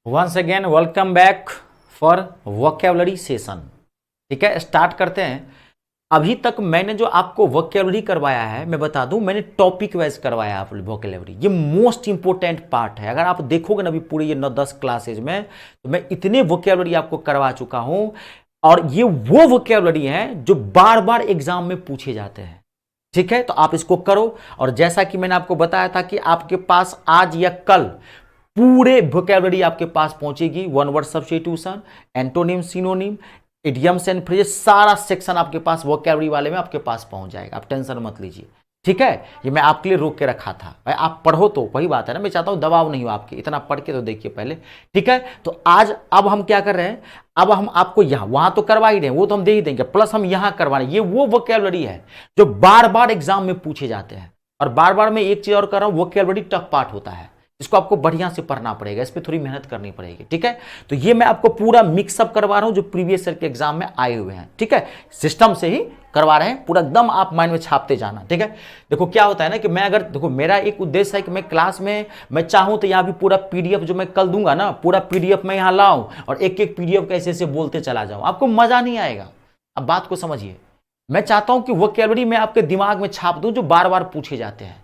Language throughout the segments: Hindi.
Once again welcome back for vocabulary session. ठीक है, स्टार्ट करते हैं। अभी तक मैंने जो आपको वोकैबुलरी करवाया है, मैं बता दूं, मैंने टॉपिक वाइज करवाया है आप वोकैबुलरी। ये मोस्ट इंपोर्टेंट पार्ट है। अगर आप देखोगे ना अभी पूरी ये 9-10 क्लासेज में, तो मैं इतने वोकैबुलरी आपको करवा चुका हूं, और ये वो वोकैबुलरी हैं जो बार बार एग्जाम में पूछे जाते हैं। ठीक है, तो आप इसको करो। और जैसा कि मैंने आपको बताया था कि आपके पास आज या कल पूरे वोकैबुलरी आपके पास पहुंचेगी। One word substitution, antonym, synonym, idioms and phrases, सारा सेक्शन आपके पास वोकैबुलरी वाले में आपके पास पहुंच जाएगा। आप टेंशन मत लीजिए। ठीक है, ये मैं आपके लिए रोक के रखा था। भाई आप पढ़ो, तो वही बात है ना, मैं चाहता हूं दबाव नहीं हो आपके, इतना पढ़ के तो देखिए पहले। ठीक है, तो आज अब हम क्या कर रहे हैं, अब हम आपको यहां वहां तो करवा ही रहे हैं, वो तो हम दे ही देंगे, प्लस हम यहां करवा रहे हैं। ये वो वोकैबुलरी है जो बार बार एग्जाम में पूछे जाते हैं। और बार बार मैं एक चीज और कर रहा हूं, वोकैबुलरी टफ पार्ट होता है, इसको आपको बढ़िया से पढ़ना पड़ेगा, इस पर थोड़ी मेहनत करनी पड़ेगी। ठीक है, तो ये मैं आपको पूरा मिक्सअप करवा रहा हूं जो प्रीवियस ईयर के एग्जाम में आए हुए हैं। ठीक है, सिस्टम से ही करवा रहे हैं, पूरा एकदम आप माइंड में छापते जाना। ठीक है, देखो क्या होता है ना कि मैं अगर देखो, मेरा एक उद्देश्य है कि मैं क्लास में मैं चाहूं तो यहां भी पूरा पीडीएफ जो मैं कल दूंगा ना, पूरा पीडीएफ मैं यहां लाऊं और एक एक पीडीएफ कैसे ऐसे बोलते चला जाऊं, आपको मजा नहीं आएगा। अब बात को समझिए, मैं चाहता हूं कि वोकैबुलरी मैं आपके दिमाग में छाप दूं जो बार बार पूछे जाते हैं,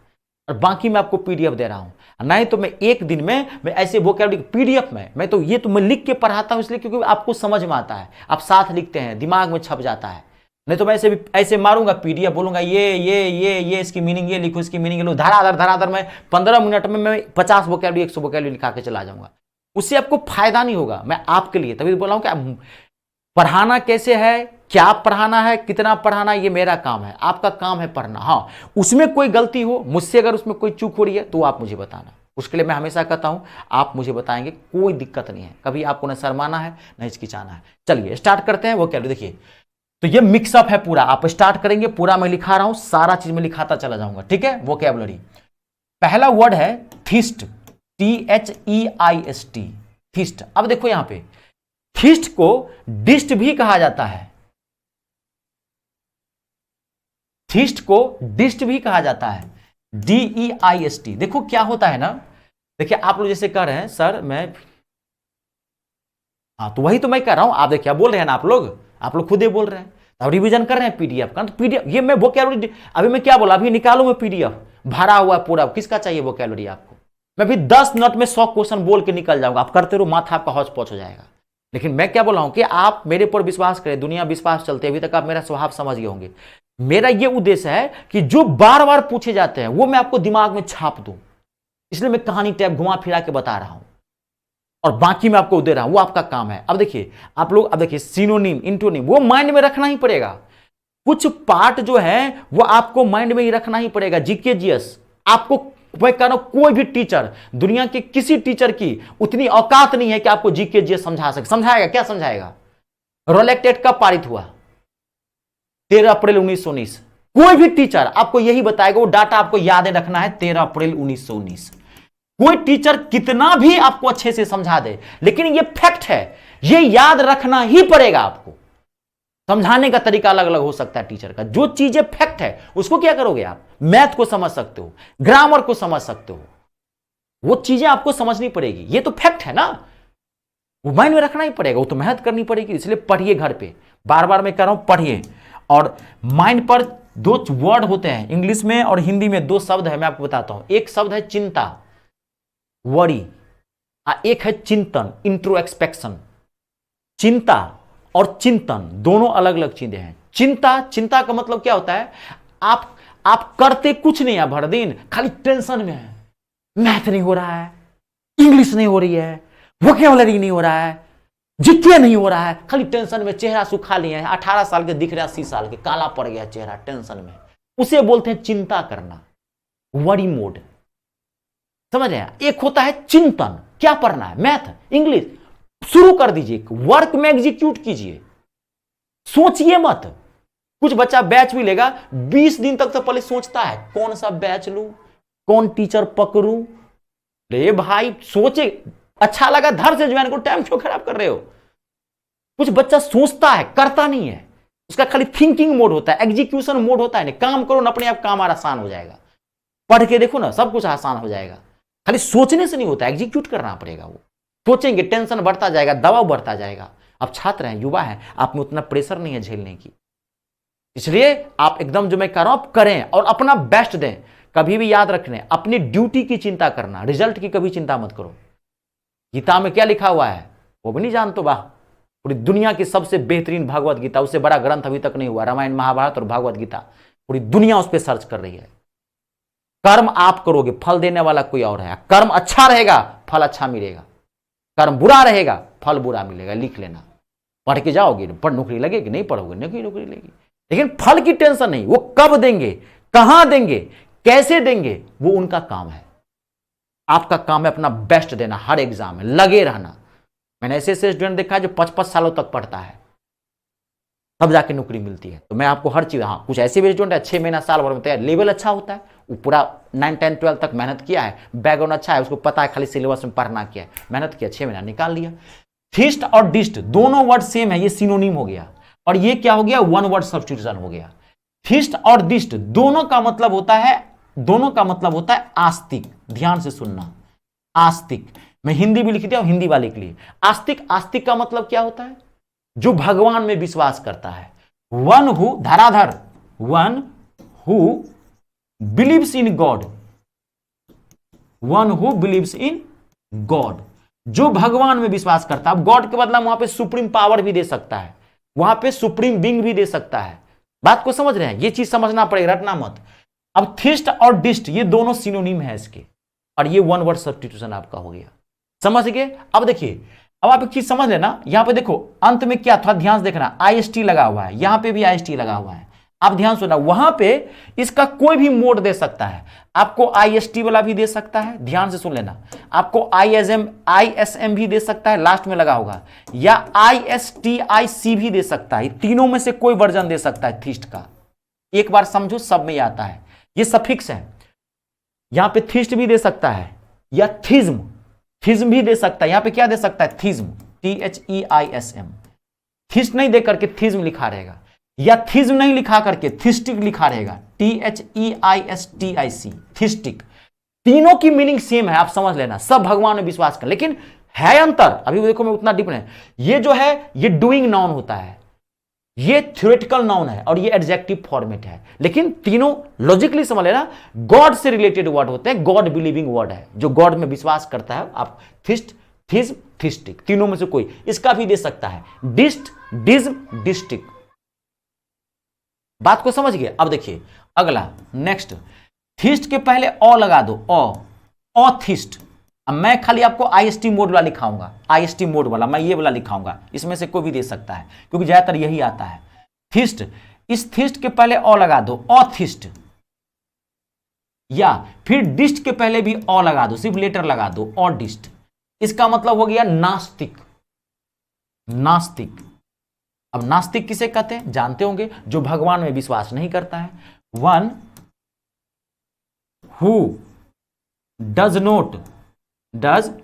और बाकी मैं आपको पीडीएफ दे रहा हूं। नहीं तो मैं एक दिन में मैं ऐसे वोकैबुलरी पीडीएफ में मैं तो ये तो मैं लिख के पढ़ाता हूं इसलिए क्योंकि आपको समझ में आता है, आप साथ लिखते हैं, दिमाग में छप जाता है। नहीं तो मैं ऐसे भी ऐसे मारूंगा पीडीएफ, बोलूंगा ये इसकी मीनिंग ये लिखो, इसकी मीनिंग लो, धराधर मैं 15 मिनट में मैं 50 वोकैबुलरी 100 वोकैबुलरी लिखा के चला जाऊंगा। उससे आपको फायदा नहीं होगा। मैं आपके लिए तभी बोला हूं कि पढ़ाना कैसे है, क्या पढ़ाना है, कितना पढ़ाना, ये मेरा काम है, आपका काम है पढ़ना। हाँ, उसमें कोई गलती हो, मुझसे अगर उसमें कोई चूक हो रही है तो आप मुझे बताना। उसके लिए मैं हमेशा कहता हूं आप मुझे बताएंगे, कोई दिक्कत नहीं है, कभी आपको न शर्माना है न हिचकिचाना है। चलिए स्टार्ट करते हैं। वो क्या देखिए, तो ये मिक्सअप है पूरा, आप स्टार्ट करेंगे, पूरा मैं लिखा रहा हूं, सारा चीज मैं लिखाता चला जाऊंगा। ठीक है, वोकैबुलरी पहला वर्ड है थीस्ट, THEIST, थीस्ट। अब देखो यहां पे थीस्ट को डिस्ट भी कहा जाता है, थीस्ट को डिस्ट भी कहा जाता है, DEIST। देखो क्या होता है ना, देखिए आप लोग जैसे कह रहे हैं सर मैं, हाँ तो वही तो मैं कह रहा हूं, आप देखिए बोल रहे हैं ना, आप लोग खुद ही बोल रहे हैं, अब रिवीजन कर रहे हैं पीडीएफ का। तो पीडीएफ ये मैं वोकैबुलरी अभी मैं क्या बोला, अभी निकालू मैं पीडीएफ भरा हुआ पूरा, किसका चाहिए वोकैबुलरी आपको। मैं भी 10 मिनट में 100 क्वेश्चन बोल के निकल जाऊंगा, आप करते रहो, माथा आपका हौच पौच हो जाएगा। लेकिन मैं क्या बोल रहा हूं कि आप मेरे पर विश्वास करें, दुनिया विश्वास चलते, अभी तक आप मेरा स्वभाव समझ गए होंगे। मेरा यह उद्देश्य है कि जो बार बार पूछे जाते हैं वो मैं आपको दिमाग में छाप दूं, इसलिए मैं कहानी टैप घुमा फिरा के बता रहा हूं, और बाकी मैं आपको दे रहा हूं, वो आपका काम है। अब देखिए आप लोग, अब देखिए सिनोनिम, इंटोनिम, वो माइंड में रखना ही पड़ेगा। कुछ पार्ट जो है वो आपको माइंड में ही रखना ही पड़ेगा। जीके जीएस आपको, मैं कह रहा हूं कोई भी टीचर, दुनिया के किसी टीचर की उतनी औकात नहीं है कि आपको जीके जीएस समझा सके। समझाएगा क्या समझाएगा? रोलेक्ट एक्ट कब पारित हुआ? 13 अप्रैल 1919। कोई भी टीचर आपको यही बताएगा, वो डाटा आपको याद रखना है, 13 अप्रैल 1919। कोई टीचर कितना भी आपको अच्छे से समझा दे, लेकिन ये फैक्ट है, ये याद रखना ही पड़ेगा आपको। समझाने का तरीका अलग अलग हो सकता है टीचर का, जो चीजें फैक्ट है उसको क्या करोगे आप, मैथ को समझ सकते हो, ग्रामर को समझ सकते हो, वो चीजें आपको समझनी पड़ेगी। ये तो फैक्ट है ना, वो माइंड में रखना ही पड़ेगा, वो तो मेहनत करनी पड़ेगी। इसलिए पढ़िए घर पे, बार बार मैं कह रहा हूं पढ़िए। और माइंड पर 2 वर्ड होते हैं, इंग्लिश में और हिंदी में 2 शब्द है, मैं आपको बताता हूं। एक शब्द है चिंता, वरी, एक है चिंतन, इंट्रोस्पेक्शन। चिंता और चिंतन दोनों अलग अलग चीजें हैं। चिंता का मतलब क्या होता है, आप करते कुछ नहीं है, भर दिन खाली टेंशन में है, मैथ नहीं हो रहा है, इंग्लिश नहीं हो रही है, वोकैबुलरी नहीं हो रहा है, जीके नहीं हो रहा है, खाली टेंशन में, चेहरा सुखा लिए हैं, 18 साल के दिख रहे हैं, 80 साल के, काला पड़ गया चेहरा टेंशन में, उसे बोलते हैं चिंता करना, वरी मोड। समझ रहे हैं? एक होता है चिंतन, क्या पढ़ना है, मैथ, इंग्लिश, शुरू कर दीजिए, वर्क में एग्जीक्यूट कीजिए, सोचिए मत। कुछ बच्चा बैच भी लेगा, 20 दिन तक तो पहले सोचता है कौन सा बैच लूं, कौन टीचर पकड़ूं। ले भाई सोचे, अच्छा लगा धर से ज्वाइन को, टाइम क्यों खराब कर रहे हो। कुछ बच्चा सोचता है, करता नहीं है, उसका खाली थिंकिंग मोड होता है, एग्जीक्यूशन मोड होता है नहीं। काम करो ना, अपने आप काम आसान हो जाएगा। पढ़ के देखो ना, सब कुछ आसान हो जाएगा। खाली सोचने से नहीं होता, एग्जीक्यूट करना पड़ेगा। वो सोचेंगे, टेंशन बढ़ता जाएगा, दबाव बढ़ता जाएगा। आप छात्र हैं, युवा हैं, आप में उतना प्रेशर नहीं है झेलने की, इसलिए आप एकदम जो मैं कह रहा हूं आप करें और अपना बेस्ट दें। कभी भी याद रखने, अपनी ड्यूटी की चिंता करना, रिजल्ट की कभी चिंता मत करो। गीता में क्या लिखा हुआ है वो भी नहीं जानते, वाह, पूरी दुनिया की सबसे बेहतरीन भगवत गीता, उससे बड़ा ग्रंथ अभी तक नहीं हुआ, रामायण महाभारत और भगवत गीता, पूरी दुनिया उस पर सर्च कर रही है। कर्म आप करोगे, फल देने वाला कोई और है। कर्म अच्छा रहेगा, फल अच्छा मिलेगा, कर्म बुरा रहेगा, फल बुरा मिलेगा। लिख लेना, पढ़ के जाओगे, पढ़ नौकरी लगेगी, नहीं पढ़ोगे नहीं नौकरी लगेगी, लेकिन फल की टेंशन नहीं। वो कब देंगे, कहां देंगे, कैसे देंगे, वो उनका काम है। आपका काम है अपना बेस्ट देना, हर एग्जाम में लगे रहना। मैंने ऐसे स्टूडेंट देखा है जो 5-5 सालों तक पढ़ता है, तब जाके नौकरी मिलती है। तो मैं आपको हर चीज, हाँ कुछ ऐसे भी स्टूडेंट है 6 महीना साल भर में तैयार, लेवल अच्छा होता है, वो पूरा 9, 10, 12 तक मेहनत किया है, बैकग्राउंड अच्छा है, उसको पता है खाली सिलेबस में पढ़ना क्या है, मेहनत किया, 6 महीना निकाल लिया। थीस्ट और डिस्ट दोनों वर्ड सेम है, ये सिनोनिम हो गया, और ये क्या हो गया, वन वर्ड सब्स्टिट्यूशन हो गया। थीस्ट और डिस्ट दोनों का मतलब होता है आस्तिक। ध्यान से सुनना, आस्तिक, मैं हिंदी भी लिख दिया हिंदी वाले के लिए। आस्तिक का मतलब क्या होता है, जो भगवान में विश्वास करता है। वन हु, धराधर, one who believes in God, one who believes in God, जो भगवान में विश्वास करता है। गॉड के बदला वहां पे सुप्रीम पावर भी दे सकता है, वहां पे सुप्रीम बीइंग भी दे सकता है। बात को समझ रहे हैं, ये चीज समझना पड़ेगा, रटना मत। अब थीस्ट और डिस्ट ये दोनों सिनोनिम है इसके, और ये वन वर्ड सब्स्टिट्यूशन आपका हो गया, समझ गए। अब देखिए, अब आप एक चीज समझ लेना, यहां पे देखो अंत में क्या, थोड़ा ध्यान से देखना, आईएसटी लगा हुआ है, यहां पे भी आईएसटी लगा हुआ है। आप ध्यान सुनना, वहां पे इसका कोई भी मोड दे सकता है, आपको आईएसटी वाला भी दे सकता है, ध्यान से सुन लेना, आपको आईएसएम भी दे सकता है, लास्ट में लगा होगा, या आईएसटीआईसी भी दे सकता है। तीनों में से कोई वर्जन दे सकता है थीस्ट का। एक बार समझो, सब में आता है, ये सफिक्स है। यहां पे थीस्ट भी दे सकता है, या थिज्म भी दे सकता है। यहां पे क्या दे सकता है, थिज्म, THEISM। थीस्ट नहीं दे करके थिज्म लिखा रहेगा, या थिज्म नहीं लिखा करके थिस्टिक लिखा रहेगा, THEISTIC, थिस्टिक। तीनों की मीनिंग सेम है, आप समझ लेना, सब भगवान में विश्वास कर, लेकिन है अंतर। अभी देखो मैं उतना डीप नहीं, ये जो है ये डूइंग नाउन होता है, ये थ्योरेटिकल नाउन है, और ये एडजेक्टिव फॉर्मेट है, लेकिन तीनों लॉजिकली समझ लेना गॉड से रिलेटेड वर्ड होते हैं, गॉड बिलीविंग वर्ड है, जो गॉड में विश्वास करता है। आप थिस्ट, थिज्म, थिस्टिक, तीनों में से कोई, इसका भी दे सकता है, डिस्ट, डिज्म, डिस्टिक। बात को समझ गए। अब देखिए अगला, नेक्स्ट, थीस्ट के पहले ओ लगा दो, ओ थीस्ट। अब मैं खाली आपको आईएसटी मोड वाला लिखाऊंगा, आईएसटी मोड वाला मैं ये वाला लिखाऊंगा, इसमें से कोई भी दे सकता है, क्योंकि ज्यादातर यही आता है। थीस्ट, इस थीस्ट के पहले ओ लगा दो, ओ थीस्ट, या फिर डिस्ट के पहले भी ओ लगा दो, सिर्फ लेटर लगा दो, ओ डिस्ट। इसका मतलब हो गया नास्तिक, नास्तिक। अब नास्तिक किसे कहते हैं जानते होंगे, जो भगवान में विश्वास नहीं करता है। वन हु डज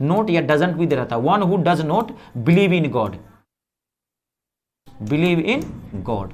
नोट या डजंट भी दे रहा था, one who does not believe in God, believe in God.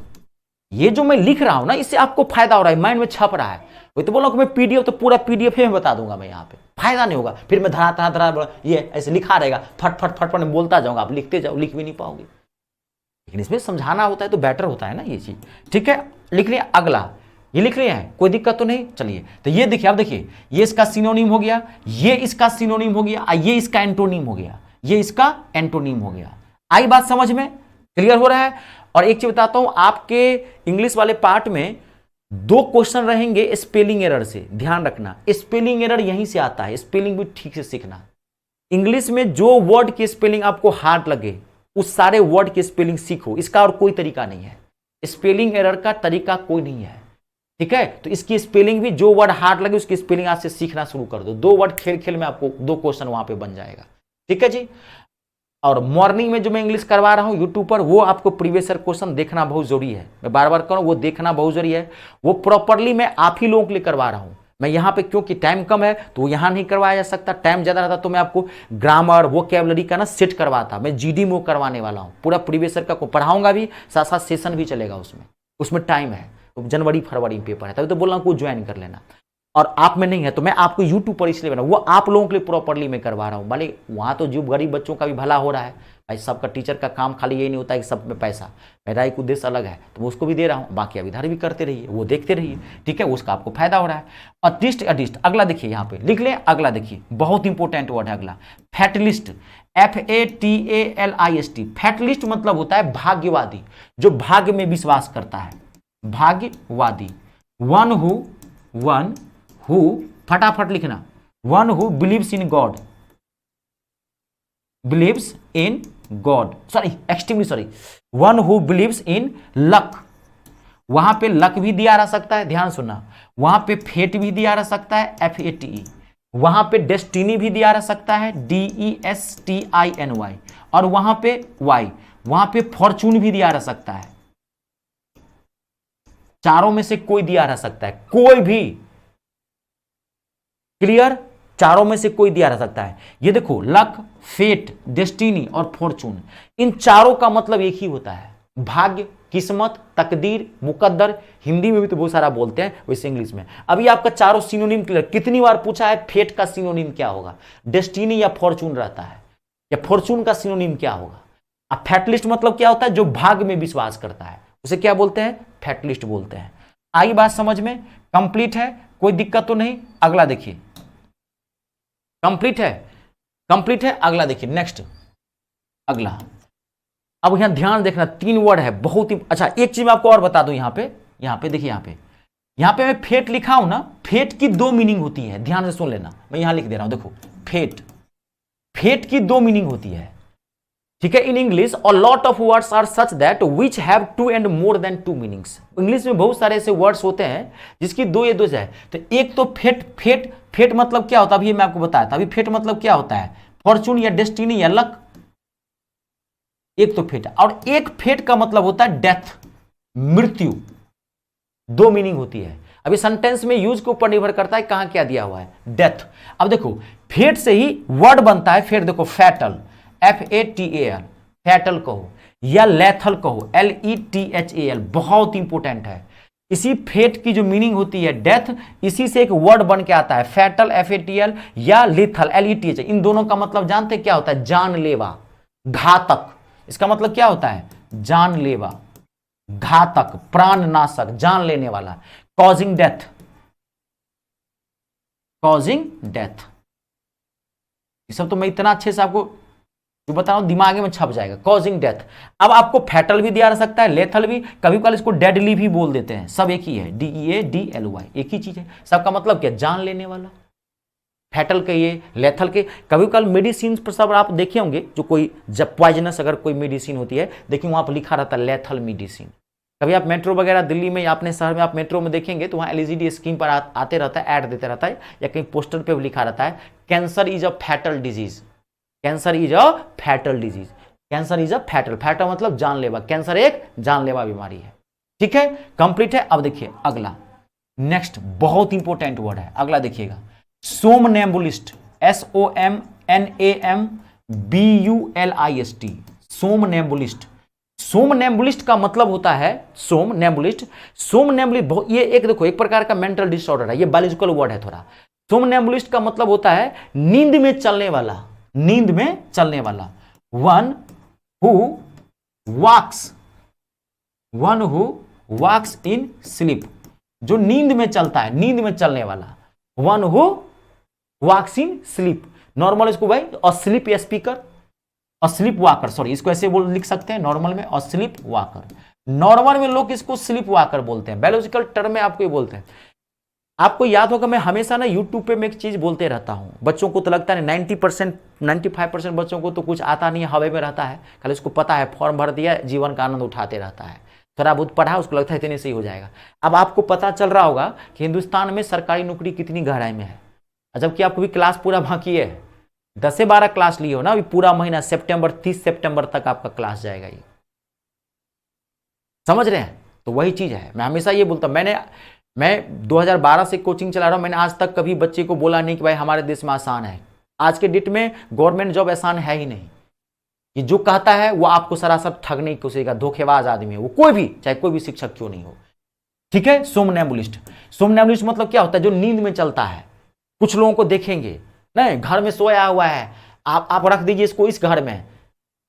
ये जो मैं लिख रहा हूं ना, इससे आपको फायदा हो रहा है, माइंड में छप रहा है। वही तो बोला कि मैं पीडीएफ तो पूरा पीडीएफ में बता दूंगा मैं, यहाँ पे फायदा नहीं होगा, फिर मैं धरा ये ऐसे लिखा रहेगा, फट फट फट फट बोलता जाऊंगा, आप लिखते जाओ, लिख भी नहीं पाओगे। लेकिन इसमें समझाना होता है तो बेटर होता है ना ये चीज। ठीक है, लिख लिया। अगला ये लिख रहे हैं, कोई दिक्कत तो नहीं। चलिए, तो ये देखिए, आप देखिए, ये इसका सिनोनिम हो गया, ये इसका सिनोनिम हो गया, ये इसका एंटोनिम हो गया, ये इसका एंटोनिम हो गया। आई बात समझ में, क्लियर हो रहा है। और एक चीज बताता हूं, आपके इंग्लिश वाले पार्ट में 2 क्वेश्चन रहेंगे स्पेलिंग एरर से, ध्यान रखना। स्पेलिंग एरर यहीं से आता है, स्पेलिंग भी ठीक से सीखना। इंग्लिश में जो वर्ड की स्पेलिंग आपको हार्ड लगे, उस सारे वर्ड की स्पेलिंग सीखो, इसका और कोई तरीका नहीं है। स्पेलिंग एरर का तरीका कोई नहीं है, ठीक है। तो इसकी स्पेलिंग भी, जो वर्ड हार्ड लगे उसकी स्पेलिंग आज से सीखना शुरू कर दो। 2 वर्ड खेल खेल में आपको 2 क्वेश्चन वहां पे बन जाएगा, ठीक है जी। और मॉर्निंग में जो मैं इंग्लिश करवा रहा हूं यूट्यूब पर, वो आपको प्रीवियस ईयर क्वेश्चन देखना बहुत जरूरी है। मैं बार बार कहूं, वो देखना बहुत जरूरी है। वो प्रॉपरली मैं आप ही लोगों के लिए करवा रहा हूं। मैं यहाँ पे क्योंकि टाइम कम है तो यहाँ नहीं करवाया जा सकता, टाइम ज्यादा रहता तो मैं आपको ग्रामर वोकैबुलरी का ना सेट करवाता। मैं जीडी में करवाने वाला हूँ, पूरा प्रीवियस ईयर का पढ़ाऊंगा भी, साथ साथ सेशन भी चलेगा उसमें टाइम है। तो जनवरी फरवरी में पेपर है, तभी तो बोल रहा हूँ ज्वाइन कर लेना। और आप में नहीं है, तो मैं आपको यूट्यूब पर इसलिए बना, वो आप लोगों के लिए प्रॉपरली मैं करवा रहा हूँ। भले वहाँ तो जो गरीब बच्चों का भी भला हो रहा है भाई, सबका टीचर का काम खाली यही नहीं होता है कि सब में पैसा, मेरा एक उद्देश्य अलग है, तो उसको भी दे रहा हूँ, बाकी आप इधर भी करते रहिए, वो देखते रहिए, ठीक है, उसका आपको फायदा हो रहा है। अतिष्ट अदिष्ट, अगला देखिए यहाँ पे लिख ले, अगला देखिए बहुत इंपॉर्टेंट वर्ड है अगला, फैटलिस्ट, FATALIST। फैटलिस्ट मतलब होता है भाग्यवादी, जो भाग्य में विश्वास करता है, भाग्यवादी। वन हु, फटाफट लिखना, one who believes in God, beliefs in God, sorry extremely sorry, one who believes in luck. वहां पे लक भी दिया रह सकता है, ध्यान सुनना, वहां पे फेट भी दिया रह सकता है, FATE, वहां पे डेस्टिनी भी दिया रह सकता है, DESTINY, और वहां पे वाई, वहां पे फॉर्चून भी दिया रह सकता है। चारों में से कोई दिया रह सकता है, कोई भी, क्लियर, चारों में से कोई दिया रह सकता है। ये देखो लक, फेट, डेस्टिनी और फॉर्चून, इन चारों का मतलब एक ही होता है, भाग्य, किस्मत, तकदीर, मुकद्दर। हिंदी में भी तो बहुत सारा बोलते हैं, वैसे इंग्लिश में। अभी आपका चारों सिनोनिम क्लियर, कितनी बार पूछा है फेट का सिनोनिम क्या होगा, डेस्टिनी या फॉर्चून रहता है, या फॉर्चून का सिनोनिम क्या होगा। अब फैटलिस्ट मतलब क्या होता है, जो भाग्य में विश्वास करता है, उसे क्या बोलते हैं, फैटलिस्ट बोलते हैं। आई बात समझ में, कंप्लीट है, कोई दिक्कत तो नहीं। अगला देखिए, कंप्लीट है, कंप्लीट है, अगला देखिए, नेक्स्ट अगला। अब यहां ध्यान देखना, 3 वर्ड है बहुत ही अच्छा। एक चीज मैं आपको और बता दूं, यहां पे देखिए, यहां पे मैं फेट लिखा हूं ना, फेट की 2 मीनिंग होती है, ध्यान से सुन लेना, मैं यहां लिख दे रहा हूं, देखो फेट की 2 मीनिंग होती है, ठीक है। In English a lot of words are such that which have 2 and more than 2 meanings. English में बहुत सारे ऐसे वर्ड्स होते हैं जिसकी 2 या 2 जाए। तो एक तो फेट मतलब क्या होता है, अभी मैं आपको बताया था, अभी फेट मतलब क्या होता है, फॉर्चून या डेस्टिनी या लक, एक तो फेट। और एक फेट का मतलब होता है डेथ, मृत्यु, 2 मीनिंग होती है। अभी सेंटेंस में यूज के ऊपर निर्भर करता है कहां क्या दिया हुआ है, डेथ। अब देखो फेट से ही वर्ड बनता है, फिर देखो फैटल, FATAL, फैटल कहो, या लेथल कहो, LETHAL, बहुत इंपॉर्टेंट है। इसी फेट की जो मीनिंग होती है डेथ, इसी से एक वर्ड बन के आता है, फैटल FATL या लेथल LETH। इन दोनों का मतलब जानते क्या होता है, जानलेवा, घातक। इसका मतलब क्या होता है, जानलेवा, घातक, प्राणनाशक, जान लेने वाला, कॉजिंग डेथ, कॉजिंग डेथ। ये सब तो मैं इतना अच्छे से आपको जो बता रहा हूं, दिमाग में छप जाएगा, कॉजिंग डेथ। अब आपको फैटल भी दिया जा सकता है, लेथल भी, कभी कभी इसको डेडली भी बोल देते हैं, सब एक ही है, DEADLY, एक ही चीज है, सबका मतलब क्या, जान लेने वाला। फैटल कहिए, लेथल के, कभी कभी मेडिसिन पर सब आप देखे होंगे, जो कोई जब पॉइजनस अगर कोई मेडिसिन होती है, देखिए वहां पर लिखा रहता है लेथल मेडिसिन। कभी आप मेट्रो वगैरह दिल्ली में या अपने शहर में आप मेट्रो में देखेंगे तो वहाँ LCD स्क्रीन पर आते रहता है, ऐड देते रहता है, या कहीं पोस्टर पे भी लिखा रहता है, cancer is a fatal disease, cancer is a fatal disease, cancer is a fatal मतलब जानलेवा, कैंसर एक जानलेवा बीमारी है, ठीक है, कंप्लीट है। अब देखिए अगला, नेक्स्ट बहुत इंपॉर्टेंट वर्ड है, अगला देखिएगा, सोमनेम्बुलिस्ट, SOMNAMBULIST, सोमनेम्बुलिस्ट। सोमनेम्बुलिस्ट का मतलब होता है, सोमनेम्बुलिस्ट, ये एक देखो एक प्रकार का मेंटल डिसऑर्डर है, ये बायोलॉजिकल वर्ड है थोड़ा। सोमनेम्बुलिस्ट का मतलब होता है नींद में चलने वाला, नींद में चलने वाला। One who walks in sleep, जो नींद में चलता है, नींद में चलने वाला, one who walks in sleep. Normal इसको भाई अस्लीप या स्पीकर, अस्लीप वाकर, सॉरी इसको ऐसे बोल लिख सकते हैं नॉर्मल में, अस्लीप वाकर। नॉर्मल में लोग इसको स्लीप वाकर बोलते हैं, बायोलॉजिकल टर्म में आपको ये बोलते हैं। आपको याद होगा मैं हमेशा ना यूट्यूब पे मैं एक चीज बोलते रहता हूं, बच्चों को तो लगता है 90% 95% बच्चों को तो कुछ आता नहीं है, हवा में रहता है, खाली उसको पता है फॉर्म भर दिया, जीवन का आनंद उठाते रहता है, थोड़ा बहुत पढ़ा, उसको लगता है इतने से ही हो जाएगा। अब आपको पता चल रहा होगा कि हिंदुस्तान में सरकारी नौकरी कितनी गहराई में है, जबकि आपको भी क्लास पूरा बाकी है, 10 से 12 क्लास लिए हो ना, अभी पूरा महीना सितंबर 30 सितंबर तक आपका क्लास जाएगा, ये समझ रहे हैं। तो वही चीज है, मैं हमेशा ये बोलता हूं, मैं 2012 से कोचिंग चला रहा हूं, मैंने आज तक कभी बच्चे को बोला नहीं कि भाई हमारे देश में आसान है। आज के डेट में गवर्नमेंट जॉब आसान है ही नहीं, कि जो कहता है वो आपको सरासर ठगने की कोशिश का धोखेबाज आदमी है, वो कोई भी, चाहे कोई भी शिक्षक क्यों नहीं हो। ठीक है। सोमनैम्बुलिस्ट, सोमनैम्बुलिस्ट मतलब क्या होता है? जो नींद में चलता है। कुछ लोगों को देखेंगे नहीं, घर में सोया हुआ है, आप रख दीजिए इसको इस घर में,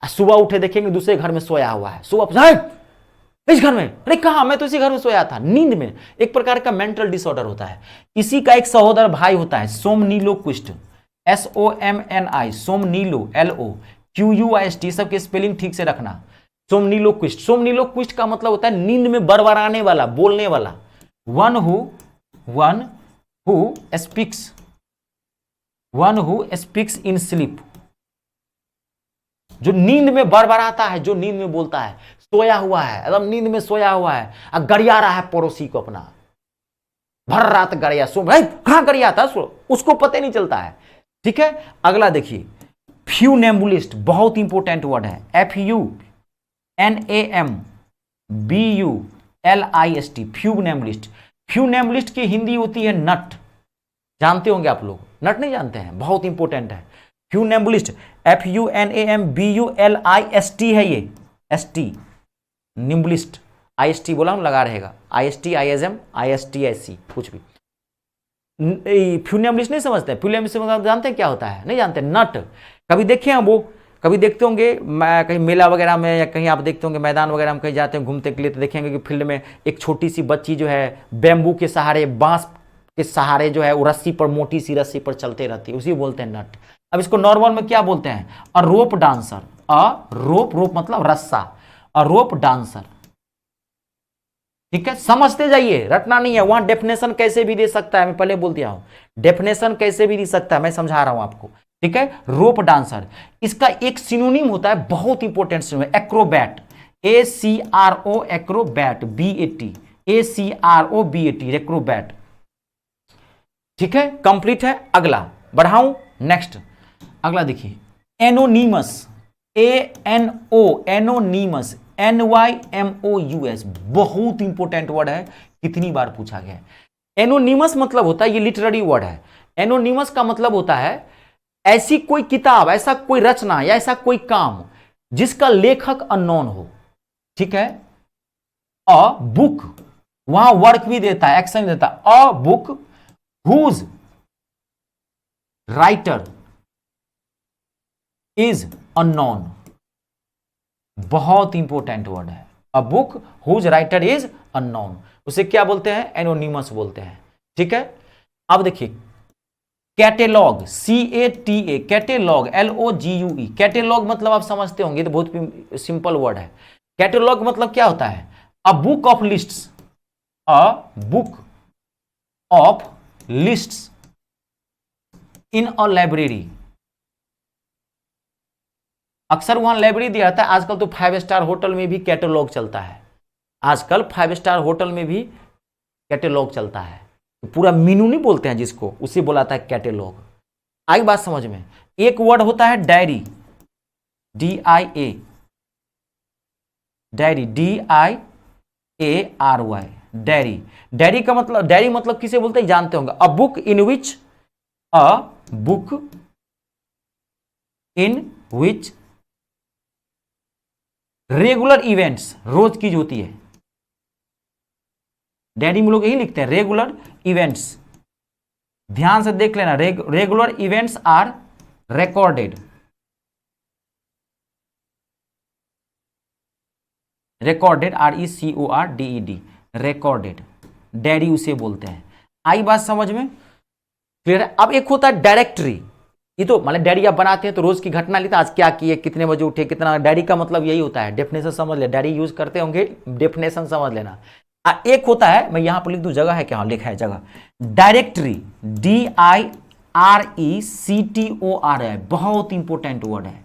सुबह उठे देखेंगे दूसरे घर में सोया हुआ है, सुबह इस घर में, अरे कहा, मैं तो इसी घर में सोया था, नींद में। एक प्रकार का मेंटल डिसऑर्डर होता है। इसी का एक सहोदर भाई होता है सोमनीलोक्विस्ट, SOMNI, सोमनीलो, LOQUIST, सबके स्पेलिंग ठीक से रखना। सोमनीलोक्विस्ट, सोमनीलोक्विस्ट का मतलब होता है नींद में बड़बड़ाने वाला, बोलने वाला। One who speaks in sleep, जो नींद में बड़बड़ाता है, जो नींद में बोलता है, सोया हुआ है, एकदम नींद में सोया हुआ है और गरिया रहा है पड़ोसी को अपना, भर रात गरिया, सो भाई कहां गरिया था, उसको पता नहीं चलता है। ठीक है। अगला देखिए, फ्यूनेम्बुलिस्ट, बहुत इंपॉर्टेंट वर्ड है, FUNAMBULIST, फ्यूनेम्बुलिस्ट। फ्यूनेम्बुलिस्ट की हिंदी होती है नट, जानते होंगे आप लोग, नट नहीं जानते हैं, बहुत इंपॉर्टेंट है। फ्यूनेम्बुलिस्ट, FUNAMBULIST है ये, ST, निम्बलिस्ट, IST बोला हम लगा रहेगा, IST, ISM, ISTSC, कुछ भी। फ्यूनेम्बुलिस्ट नहीं समझते, फ्यूनेम्बुलिस्ट जानते हैं क्या होता है? नहीं जानते। नट कभी देखे हैं वो, कभी देखते होंगे कहीं मेला वगैरह में, या कहीं आप देखते होंगे मैदान वगैरह में कहीं जाते हैं घूमने के लिए, तो देखेंगे कि फील्ड में एक छोटी सी बच्ची जो है बैम्बू के सहारे, बांस के सहारे जो है वो रस्सी पर, मोटी सी रस्सी पर चलते रहती है, उसी बोलते हैं नट। अब इसको नॉर्मल में क्या बोलते हैं? अ रोप डांसर, रोप मतलब रस्सा, अ रोप डांसर। ठीक है, समझते जाइए, रटना नहीं है। वहां डेफिनेशन कैसे भी दे सकता है, मैं पहले बोल दिया हूं, डेफिनेशन कैसे भी दे सकता है, मैं समझा रहा हूं आपको। ठीक है, रोप डांसर, इसका एक सिनोनिम होता है, बहुत important synonym, Acrobat, ACRO, Acrobat, BAT, ACROBAT, Acrobat. ठीक है, कंप्लीट है। अगला बढ़ाऊं, नेक्स्ट अगला देखिए, एनोनीमस, एनोनीमस, NYMOUS, बहुत इंपॉर्टेंट वर्ड है, कितनी बार पूछा गया है। एनोनीमस मतलब होता है, ये लिटरेरी वर्ड है। एनोनीमस का मतलब होता है ऐसी कोई किताब, ऐसा कोई रचना या ऐसा कोई काम जिसका लेखक अननोन हो। ठीक है, अ बुक, वहां वर्क भी देता है, एक्शन देता है, a book whose writer is unknown, बहुत इंपॉर्टेंट वर्ड है। A book whose writer is unknown, उसे क्या बोलते हैं? एनोनिमस बोलते हैं। ठीक है, अब देखिए, catalogue, CATA, catalogue, LOGUE, catalogue मतलब आप समझते होंगे, तो बहुत सिंपल वर्ड है। कैटेलॉग मतलब क्या होता है? A book of lists, a book of lists in a library. अक्सर वहां लाइब्रेरी दिया जाता है, आजकल तो 5 स्टार होटल में भी कैटेलॉग चलता है, आजकल 5 स्टार होटल में भी कैटेलॉग चलता है। पूरा मीनू नहीं बोलते हैं जिसको, उसे बुलाता है कैटेलॉग। आई बात समझ में। एक वर्ड होता है diary, DIA, diary, DIARY, diary. Diary का मतलब, डायरी मतलब किसे बोलते हैं जानते होंगे, a book in which, a book in which regular events, रोज की जो होती है, डायरी में लोग यही लिखते हैं, रेगुलर इवेंट्स। ध्यान से देख लेना, regular events are recorded, recorded, RECORDED, recorded, diary उसे बोलते हैं। आई बात समझ में, क्लियर है। अब एक होता है डायरेक्टरी, ये तो मतलब डायरी आप बनाते हैं तो रोज की घटना लिखते हैं, आज क्या किए, कितने बजे उठे, कितना, डायरी का मतलब यही होता है। डेफिनेशन समझ ले, डायरी यूज करते होंगे, डेफिनेशन समझ लेना। एक होता है, मैं यहां पर लिख दूं, जगह है क्या, लिखा है जगह, डायरेक्टरी, DIRECTORY, बहुत इंपॉर्टेंट वर्ड है।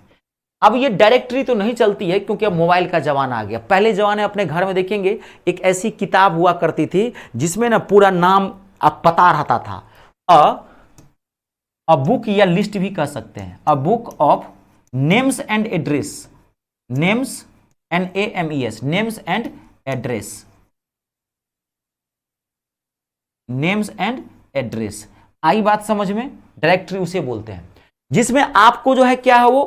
अब ये डायरेक्टरी तो नहीं चलती है क्योंकि अब मोबाइल का जमाना आ गया। पहले जमाने अपने घर में देखेंगे एक ऐसी किताब हुआ करती थी जिसमें ना पूरा नाम अब पता रहता था, अ बुक, या लिस्ट भी कह सकते हैं, a book of names and address, names, NAMES, names and address, names and address. आई बात समझ में, डायरेक्टरी उसे बोलते हैं जिसमें आपको जो है क्या है वो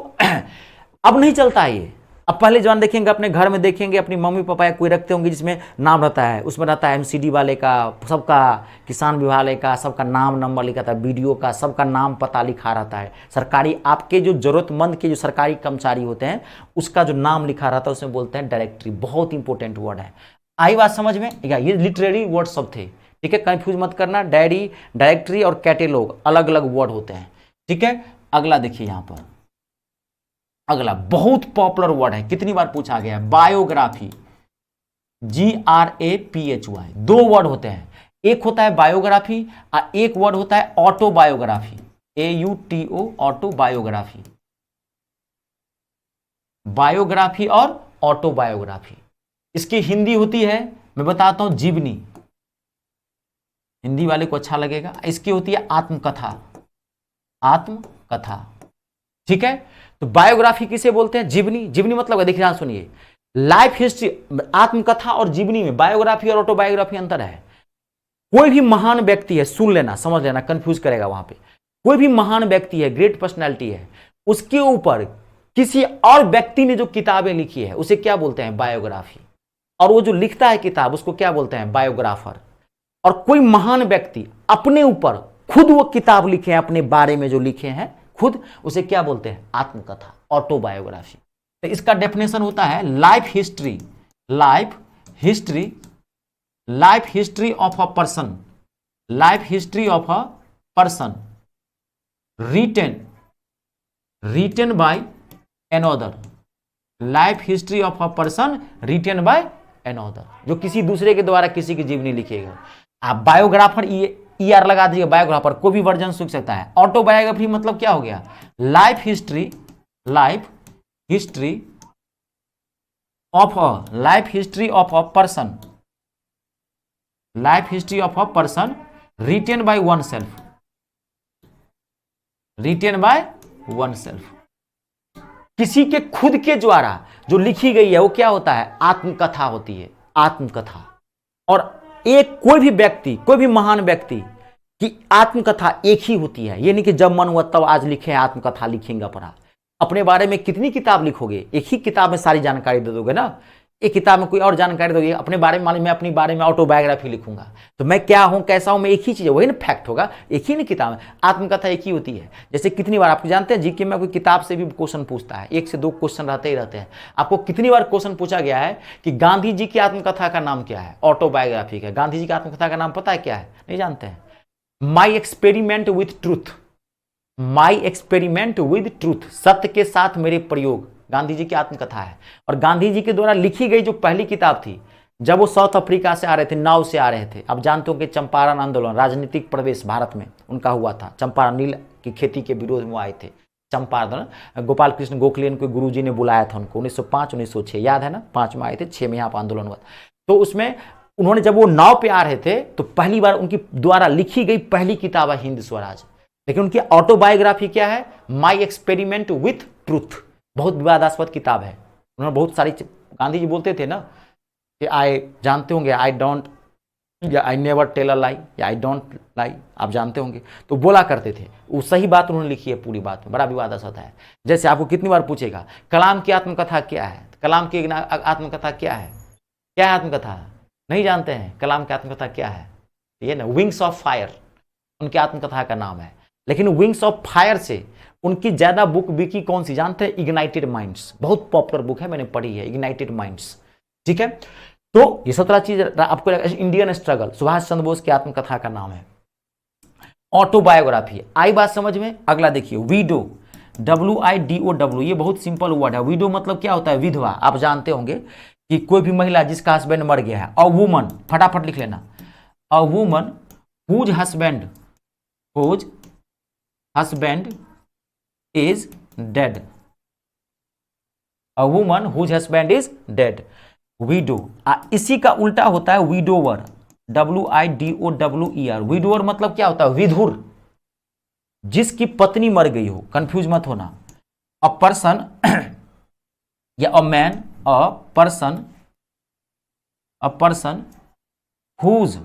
अब नहीं चलता है, ये अब पहले जवान देखेंगे, अपने घर में देखेंगे, अपनी मम्मी पापा या कोई रखते होंगे जिसमें नाम रहता है, उसमें रहता है एमसीडी वाले का, सबका किसान विभाग वाले का, सबका नाम नंबर लिखा था, बीडीओ का, सबका नाम पता लिखा रहता है। सरकारी आपके जो जरूरतमंद के जो सरकारी कर्मचारी होते हैं उसका जो नाम लिखा रहता है उसमें बोलते हैं डायरेक्टरी। बहुत इंपॉर्टेंट वर्ड है। आई बात समझ में? ये लिटरेरी वर्ड सब थे, ठीक है, कंफ्यूज मत करना। डायरी, डायरेक्टरी और कैटेलॉग अलग अलग वर्ड होते हैं, ठीक है। अगला देखिए यहां पर, अगला बहुत पॉपुलर वर्ड है, कितनी बार पूछा गया है, बायोग्राफी। GRAPHY, दो वर्ड होते हैं, एक होता है बायोग्राफी और एक वर्ड होता है ऑटोबायोग्राफी। AUTO, autobiography. बायोग्राफी और ऑटोबायोग्राफी, इसकी हिंदी होती है, मैं बताता हूं, जीवनी। हिंदी वाले को अच्छा लगेगा। इसकी होती है आत्मकथा, आत्मकथा, ठीक है। तो बायोग्राफी किसे बोलते हैं? जीवनी। जीवनी मतलब देखिए, ध्यान सुनिए, लाइफ हिस्ट्री। आत्मकथा और जीवनी में बायोग्राफी और ऑटोबायोग्राफी अंतर है। कोई भी महान व्यक्ति है, सुन लेना, समझ लेना, कंफ्यूज करेगा वहां पे। कोई भी महान व्यक्ति है, ग्रेट पर्सनैलिटी है, उसके ऊपर किसी और व्यक्ति ने जो किताबें लिखी है उसे क्या बोलते हैं? बायोग्राफी। और वो जो लिखता है किताब उसको क्या बोलते हैं? बायोग्राफर। और कोई महान व्यक्ति अपने ऊपर खुद वो किताब लिखे हैं, अपने बारे में जो लिखे हैं खुद, उसे क्या बोलते हैं? आत्मकथा, ऑटोबायोग्राफी। तो इसका डेफिनेशन होता है life history, life history, life history of a person, life history of a person written by another, life history of a person written by another, जो किसी दूसरे के द्वारा किसी की जीवनी लिखेगा। आप बायोग्राफर ER लगा दीजिए, बायोग्राफर कोई भी वर्जन सूख सकता है। ऑटोबायोग्राफी मतलब क्या हो गया? Life history, life history of a person, life history of a person written by oneself, written by oneself. किसी के खुद के द्वारा जो लिखी गई है वो क्या होता है? आत्मकथा होती है, आत्मकथा। और एक कोई भी व्यक्ति, कोई भी महान व्यक्ति की आत्मकथा एक ही होती है। ये नहीं कि जब मन हुआ तब आज लिखे आत्मकथा लिखेंगे पढ़ा। अपने बारे में कितनी किताब लिखोगे? एक ही किताब में सारी जानकारी दे दोगे ना। एक किताब में कोई और जानकारी दोगे, अपने बारे में मालूम, मैं अपने बारे में ऑटोबायोग्राफी लिखूंगा तो मैं क्या हूं, कैसा हूं, मैं एक ही चीज है, वही ना फैक्ट होगा, एक ही ना किताब है। आत्मकथा एक ही होती है। जैसे कितनी बार आपको जानते हैं जीके में कोई किताब से भी क्वेश्चन पूछता है, 1 से 2 क्वेश्चन रहते ही रहते हैं। आपको कितनी बार क्वेश्चन पूछा गया है कि गांधी जी की आत्मकथा का नाम क्या है? ऑटोबायोग्राफी का। गांधी जी की आत्मकथा का नाम पता है क्या है? नहीं जानते हैं? My experiment with truth, my experiment with truth, सत्य के साथ मेरे प्रयोग, गांधी जी की आत्मकथा है। और गांधी जी के द्वारा लिखी गई जो पहली किताब थी, जब वो साउथ अफ्रीका से आ रहे थे, नाव से आ रहे थे। आप जानते हो कि चंपारण आंदोलन, राजनीतिक प्रवेश भारत में उनका हुआ था। चंपारण, नील की खेती के विरोध में आए थे। चंपारण, गोपाल कृष्ण गोखले को गुरुजी ने बुलाया था उनको, 1905-1906, याद है ना? 5 में आए थे, 6 में यहाँ पर आंदोलन हुआ। तो उसमें उन्होंने, जब वो नाव पे आ रहे थे तो पहली बार उनकी द्वारा लिखी गई पहली किताब है हिंद स्वराज। लेकिन उनकी ऑटोबायोग्राफी क्या है? My experiment with truth. बहुत विवादास्पद किताब है। उन्होंने बहुत सारी, गांधी जी बोलते थे ना कि आई, जानते होंगे, आई डोंट, या आई नेवर टेल अ लाई, या आई डोंट लाई, आप जानते होंगे। तो बोला करते थे, वो सही बात उन्होंने लिखी है पूरी बात में, बड़ा विवादास्पद है। जैसे आपको कितनी बार पूछेगा कलाम की आत्मकथा क्या है? कलाम की आत्मकथा क्या है? क्या है आत्मकथा? नहीं जानते हैं कलाम की आत्मकथा क्या है? ये ना, विंग्स ऑफ फायर उनकी आत्मकथा का नाम है। लेकिन विंग्स ऑफ फायर से उनकी ज्यादा बुक बिकी कौन सी जानते हैं? इग्नाइटेड माइंड्स, बहुत पॉपुलर बुक है, मैंने पढ़ी है, इग्नाइटेड माइंड्स, ठीक है। तो ये 17 चीज आपको, इंडियन स्ट्रगल, सुभाष चंद्र बोस की आत्मकथा का नाम है। ऑटोबायोग्राफी, आई बात समझ में? अगला देखिए, वीडो, WIDOW, ये बहुत सिंपल वर्ड है। वीडो मतलब क्या होता है? विधवा। आप जानते होंगे कि कोई भी महिला जिसका हस्बैंड मर गया है। अ वुमन, फटाफट लिख लेना, a woman whose husband is dead, a woman whose husband is dead, widow। इसी का उल्टा होता है widower, WIDOWER। widower मतलब क्या होता है? विधुर, जिसकी पत्नी मर गई हो। कंफ्यूज मत होना। अ पर्सन या a man, a person whose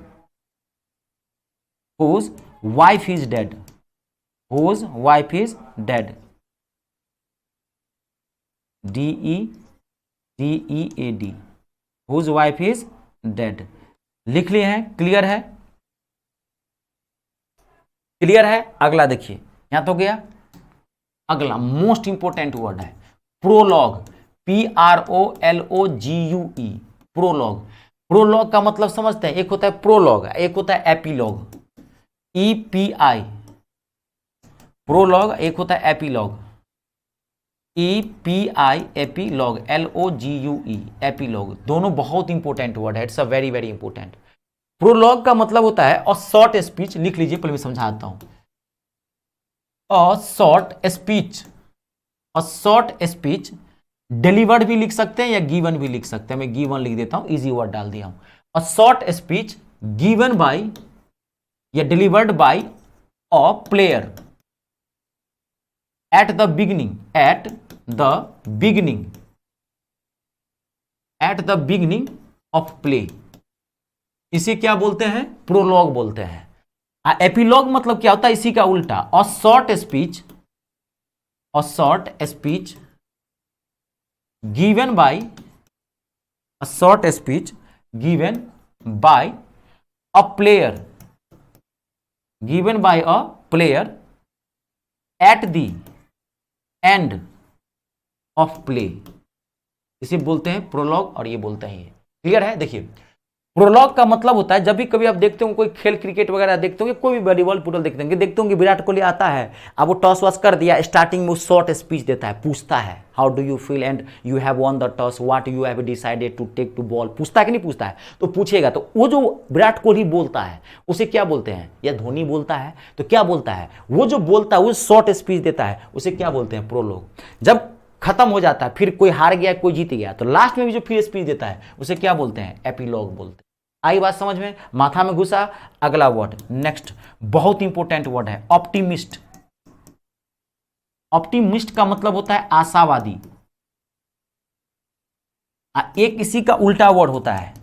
wife is dead, whose wife is dead, DEAD, DEAD, whose wife is dead। लिख लिए हैं, क्लियर है? क्लियर है? अगला देखिए, यहां तो गया। अगला मोस्ट इंपोर्टेंट वर्ड है प्रोलॉग, PROLOGUE, प्रोलॉग। प्रोलॉग का मतलब समझते हैं, एक होता है प्रोलॉग, एक होता है एपीलॉग, EPI, प्रोलॉग, एक होता है epilogue, EPI, epilogue, LOGUE, epilogue. दोनों बहुत इंपॉर्टेंट वर्ड है, it's a very very important. Prologue का मतलब होता है और शॉर्ट स्पीच, लिख लीजिए, पहले मैं समझाता हूं। A short speech, a short speech delivered भी लिख सकते हैं या गिवन भी लिख सकते हैं। मैं गिवन लिख देता हूं, इजी वर्ड डाल दिया हूं। A short speech given by या delivered by a player at the beginning, at the beginning, at the beginning of play, इसे क्या बोलते हैं? प्रोलॉग बोलते हैं। एपिलॉग मतलब क्या होता है? इसी का उल्टा, अ short speech, a short speech given bye, a short speech given bye a player, given by a player at the end of play, इसे बोलते हैं प्रोलॉग और ये बोलते हैं ये। क्लियर है? देखिए, प्रोलॉग का मतलब होता है, जब भी कभी आप देखते हो कोई खेल, क्रिकेट वगैरह देखते होंगे, कोई भी वॉलीबॉल फुटबॉल देखते होंगे विराट कोहली आता है, अब वो टॉस वॉस कर दिया, स्टार्टिंग में वो शॉर्ट स्पीच देता है, पूछता है how do you feel and you have won the toss, what you have decided to take to bowl, पूछता है कि नहीं पूछता है? तो पूछेगा, तो वो जो विराट कोहली बोलता है उसे क्या बोलते हैं? या धोनी बोलता है तो क्या बोलता है? वो जो बोलता है, वो शॉर्ट स्पीच देता है, उसे क्या बोलते हैं? प्रोलॉग। जब खत्म हो जाता है, फिर कोई हार गया कोई जीत गया, तो लास्ट में भी जो फिर स्पीच देता है उसे क्या बोलते हैं? एपीलॉग बोलते हैं। आई बात समझ में? माथा में घुसा? अगला वर्ड, नेक्स्ट बहुत इंपॉर्टेंट वर्ड है ऑप्टिमिस्ट। ऑप्टिमिस्ट का मतलब होता है आशावादी। एक इसी का उल्टा वर्ड होता है,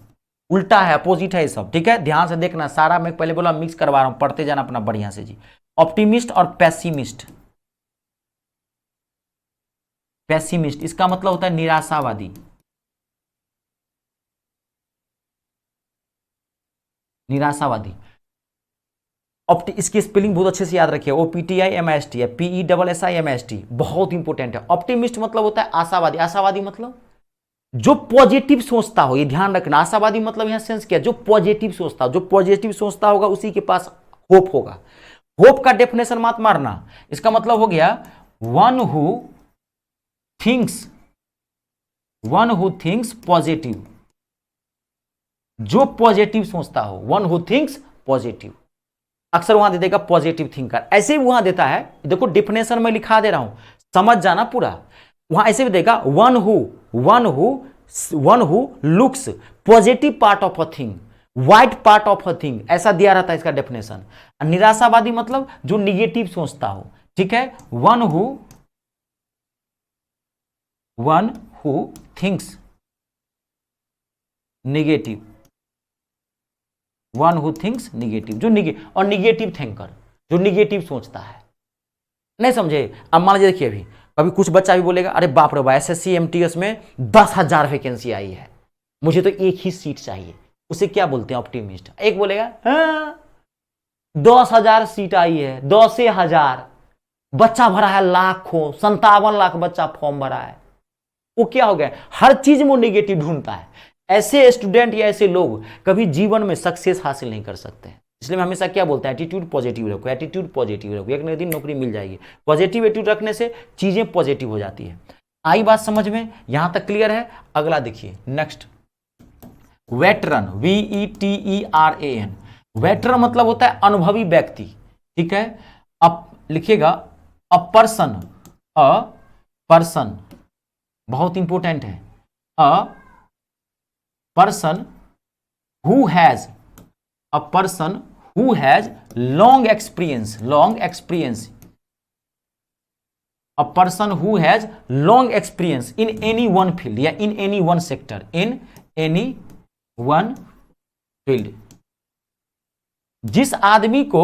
उल्टा है, अपोजिट है सब, ठीक है? ध्यान से देखना, सारा मैं पहले बोला मिक्स करवा रहा हूं, पढ़ते जाना अपना बढ़िया से जी। ऑप्टिमिस्ट और पेसिमिस्ट, पेसिमिस्ट इसका मतलब होता है निराशावादी, निराशावादी। इसकी स्पेलिंग बहुत अच्छे से याद रखिए, OPTIMIST है, PESSIMIST, बहुत इंपॉर्टेंट है। ऑप्टिमिस्ट मतलब होता है आशावादी। आशावादी मतलब जो पॉजिटिव सोचता हो, ये ध्यान रखना। आशावादी मतलब यहां सेंस क्या? जो पॉजिटिव सोचता हो, जो पॉजिटिव सोचता होगा उसी के पास होप होगा। होप का डेफिनेशन मत मारना, इसका मतलब हो गया one who thinks, one who thinks positive, जो पॉजिटिव सोचता हो, वन हु थिंक्स पॉजिटिव। अक्सर वहां दे देगा पॉजिटिव थिंकर, ऐसे भी वहां देता है, देखो डिफिनेशन में लिखा दे रहा हूं, समझ जाना पूरा। वहां ऐसे भी देगा one who looks positive part of a thing, white part of a thing, ऐसा दिया रहता है इसका डेफिनेशन। निराशावादी मतलब जो निगेटिव सोचता हो, ठीक है? One who thinks negative, one who thinks negative, जो और निगेटिव थिंकर, जो निगेटिव सोचता है। नहीं समझे? अब मान लीजिए, देखिए अभी कभी कुछ बच्चा भी बोलेगा अरे बाप रे बाप, SSC MTS में 10,000 वैकेंसी आई है, मुझे तो एक ही सीट चाहिए, उसे क्या बोलते हैं? ऑप्टिमिस्ट। एक बोलेगा हाँ 10,000 सीट आई है, 10,000 बच्चा भरा है, लाखों 57 लाख बच्चा फॉर्म भरा है, वो क्या हो गया? हर चीज में वो नेगेटिव ढूंढता है। ऐसे स्टूडेंट या ऐसे लोग कभी जीवन में सक्सेस हासिल नहीं कर सकते हैं। इसलिए मैं हमेशा क्या बोलता है? एटीट्यूड पॉजिटिव रखो, एटीट्यूड पॉजिटिव रखो, एक न एक दिन नौकरी मिल जाएगी। पॉजिटिव एटीट्यूड रखने से चीजें पॉजिटिव हो जाती है। आई बात समझ में? यहां तक क्लियर है? अगला देखिए, नेक्स्ट वेटरन, VETERAN। वेटरन मतलब होता है अनुभवी व्यक्ति, ठीक है? अब लिखिएगा अ पर्सन, अ पर्सन बहुत इंपॉर्टेंट है, a person who has, a person who has long experience, long experience, a person who has long experience in any one field या in any one sector, in any one field. जिस आदमी को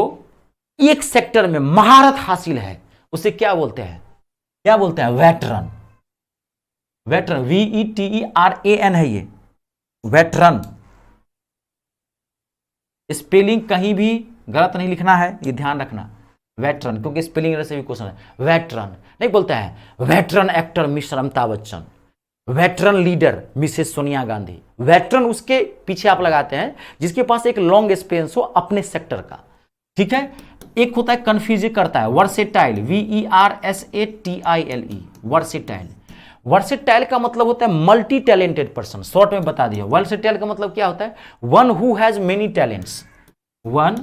एक सेक्टर में महारत हासिल है उसे क्या बोलते हैं? क्या बोलते हैं? वेटरन। वेटरन, VETERAN है ये, वेटरन। स्पेलिंग कहीं भी गलत नहीं लिखना है, ये ध्यान रखना, वेटरन, क्योंकि स्पेलिंग एरर से भी क्वेश्चन है। वेटरन नहीं बोलते हैं, veteran actor mister Amitabh Bachchan, veteran leader Mrs Sonia Gandhi. Veteran उसके पीछे आप लगाते हैं जिसके पास एक लॉन्ग एक्सपीरियंस हो अपने सेक्टर का, ठीक है। एक होता है कंफ्यूज करता है, वर्सेटाइल, VERSATILE, वर्सेटाइल। वर्सेटाइल का मतलब होता है मल्टी टैलेंटेड पर्सन, शॉर्ट में बता दिया। वर्सेटाइल का मतलब क्या होता है, one who has many talents, one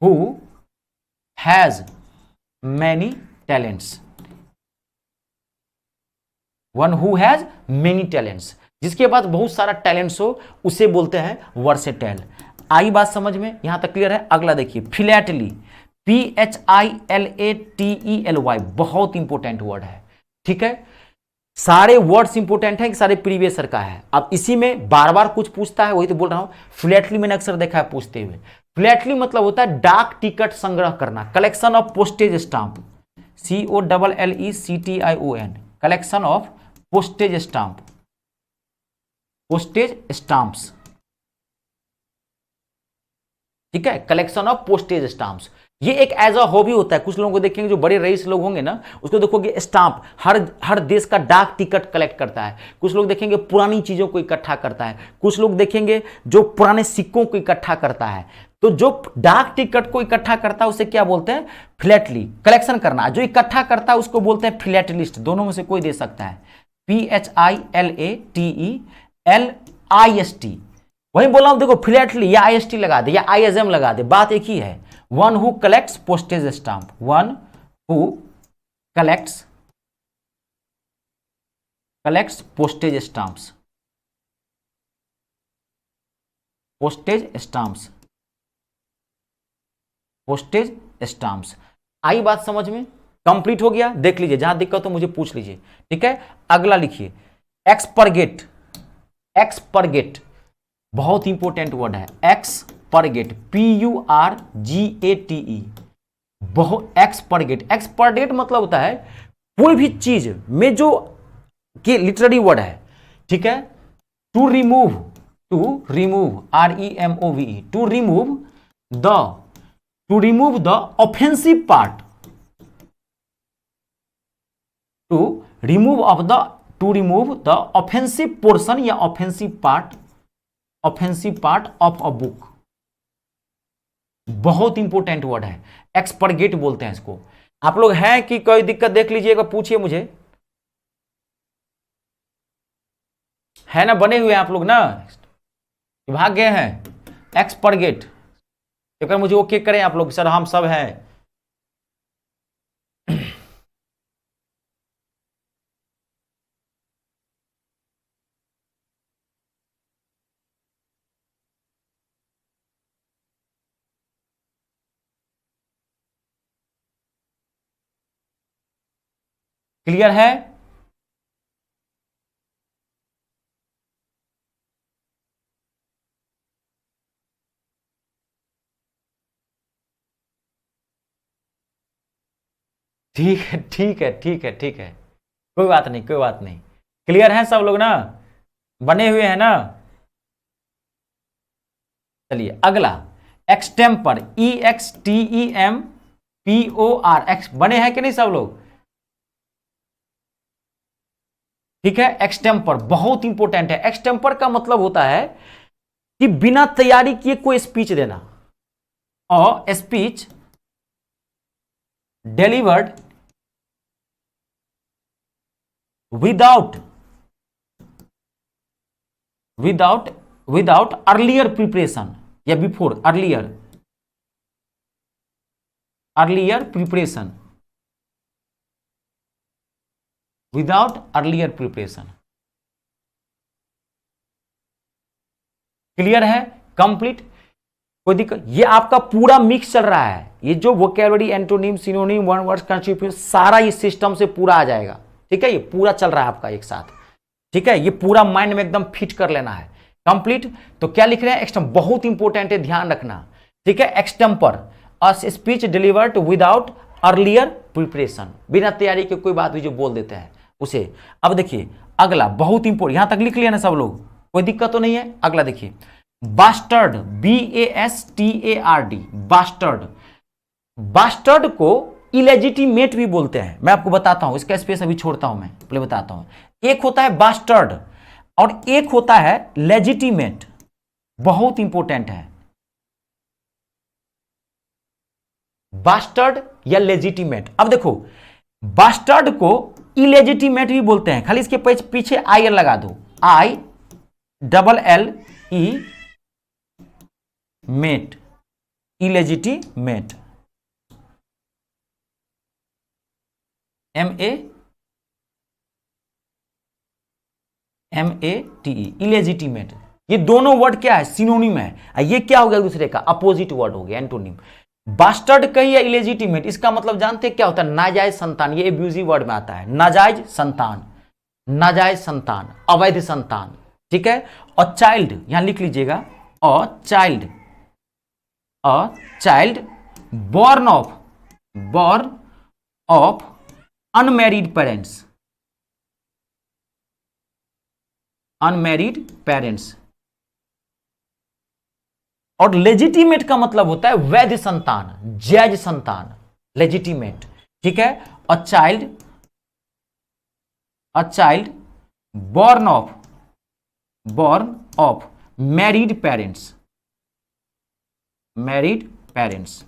who has many talents, one who has many talents, जिसके पास बहुत सारा टैलेंट्स हो उसे बोलते हैं वर्सेटाइल। आई बात समझ में, यहां तक क्लियर है। अगला देखिए, फिलैटली, PHILATELY, बहुत इंपॉर्टेंट वर्ड है, ठीक है। सारे वर्ड्स इंपॉर्टेंट है कि सारे प्रीवियस का है। अब इसी में बार बार कुछ पूछता है, वही तो बोल रहा हूं। फिलैटली मैंने अक्सर देखा है पूछते हुए। फिलैटली मतलब होता है डाक टिकट संग्रह करना, collection of postage stamp, COLLECTION, collection of postage stamp, postage stamps, ठीक है, कलेक्शन ऑफ पोस्टेज स्टाम्प्स। ये एक एज अ हॉबी होता है। कुछ लोगों को देखेंगे जो बड़े रईस लोग होंगे ना, उसको देखोगे स्टाम्प, हर देश का डाक टिकट कलेक्ट करता है। कुछ लोग देखेंगे पुरानी चीजों को इकट्ठा करता है, कुछ लोग देखेंगे जो पुराने सिक्कों को इकट्ठा करता है। तो जो डाक टिकट को इकट्ठा करता है उसे क्या बोलते हैं, फिलैटली, कलेक्शन करना। जो इकट्ठा करता है उसको बोलते हैं फिलैटलिस्ट, दोनों में से कोई दे सकता है, PHILATELIST। वही बोला हूं, देखो फिलैटली या IST लगा दे या ISM लगा दे, बात एक ही है। One who collects postage stamp, one who collects postage stamps, postage stamps, postage stamps. आई बात समझ में, कंप्लीट हो गया। देख लीजिए, जहां दिक्कत हो मुझे पूछ लीजिए, ठीक है। अगला लिखिए, एक्सपरगेट, एक्सपरगेट बहुत इंपॉर्टेंट वर्ड है, एक्सपरगेट, PURGATE, बहुत एक्सपरगेट। एक्सपरगेट मतलब होता है कोई भी चीज में जो कि लिटरेरी वर्ड है, ठीक है। To remove, REMOVE, to remove the offensive part, to remove the offensive portion या offensive part of a book. बहुत इंपॉर्टेंट वर्ड है, एक्सपरगेट बोलते हैं इसको। आप लोग हैं कि कोई दिक्कत, देख लीजिए, एक बार पूछिए मुझे, है ना, बने हुए हैं आप लोग ना, भाग गए हैं। एक्सपरगेट, एक बार मुझे ओके करें आप लोग, सर हम सब हैं। क्लियर है? ठीक है, ठीक है, ठीक है, ठीक है, कोई बात नहीं, कोई बात नहीं। क्लियर है सब लोग ना, बने हुए हैं ना। चलिए अगला, एक्सटेम्पर, EXTEMPOR, बने हैं कि नहीं सब लोग? ठीक है, एक्सटेम्पर बहुत इंपॉर्टेंट है। एक्सटेम्पर का मतलब होता है कि बिना तैयारी किए कोई स्पीच देना, और speech delivered without earlier preparation या before earlier preparation, without earlier preparation. Clear है? कंप्लीट, कोई दिक्कत? ये आपका पूरा मिक्स चल रहा है, ये जो vocabulary, antonym, synonym, one words, constituent, सारा इस सिस्टम से पूरा आ जाएगा, ठीक है। ये पूरा चल रहा है आपका एक साथ, ठीक है। ये पूरा माइंड में एकदम फिट कर लेना है। कंप्लीट, तो क्या लिख रहे हैं, एक्सटेम्पर, बहुत इंपॉर्टेंट है, ध्यान रखना, ठीक है। Extempore, a speech delivered without earlier preparation, बिना तैयारी के कोई बात भी जो बोल देते हैं, उसे। अब देखिए अगला बहुत इंपोर्टेंट, यहां तक लिख लिया ना सब लोग, कोई दिक्कत तो नहीं है। अगला देखिए बास्टर्ड, BASTARD, बास्टर्ड। बास्टर्ड को इलेजिटिमेट भी बोलते हैं, मैं आपको बताता हूं, इसका स्पेस अभी छोड़ता हूं, मैं पहले बताता हूं। एक होता है बास्टर्ड और एक होता है लेजिटिमेट, बहुत इंपॉर्टेंट है। बास्टर्ड या लेजिटिमेट। अब देखो बास्टर्ड को इलेजिटिमेट भी बोलते हैं, खाली इसके पीछे IL लगा दो, ILLE mate, illegitimate, MATE, illegitimate. ये दोनों वर्ड क्या है, सिनोनिम है। ये क्या हो गया दूसरे का, अपोजिट वर्ड हो गया, एंटोनिम। बास्टर्ड कही या इलेजिटिमेट, इसका मतलब जानते क्या होता है, नाजायज संतान। ये एब्यूजिव वर्ड में आता है, नाजायज संतान, नाजायज संतान, अवैध संतान, ठीक है। और चाइल्ड यहां लिख लीजिएगा, और child, child born of unmarried parents, unmarried parents. और लेजिटिमेट का मतलब होता है वैध संतान, जायज संतान, लेजिटिमेट, ठीक है। A child born of married parents, married parents.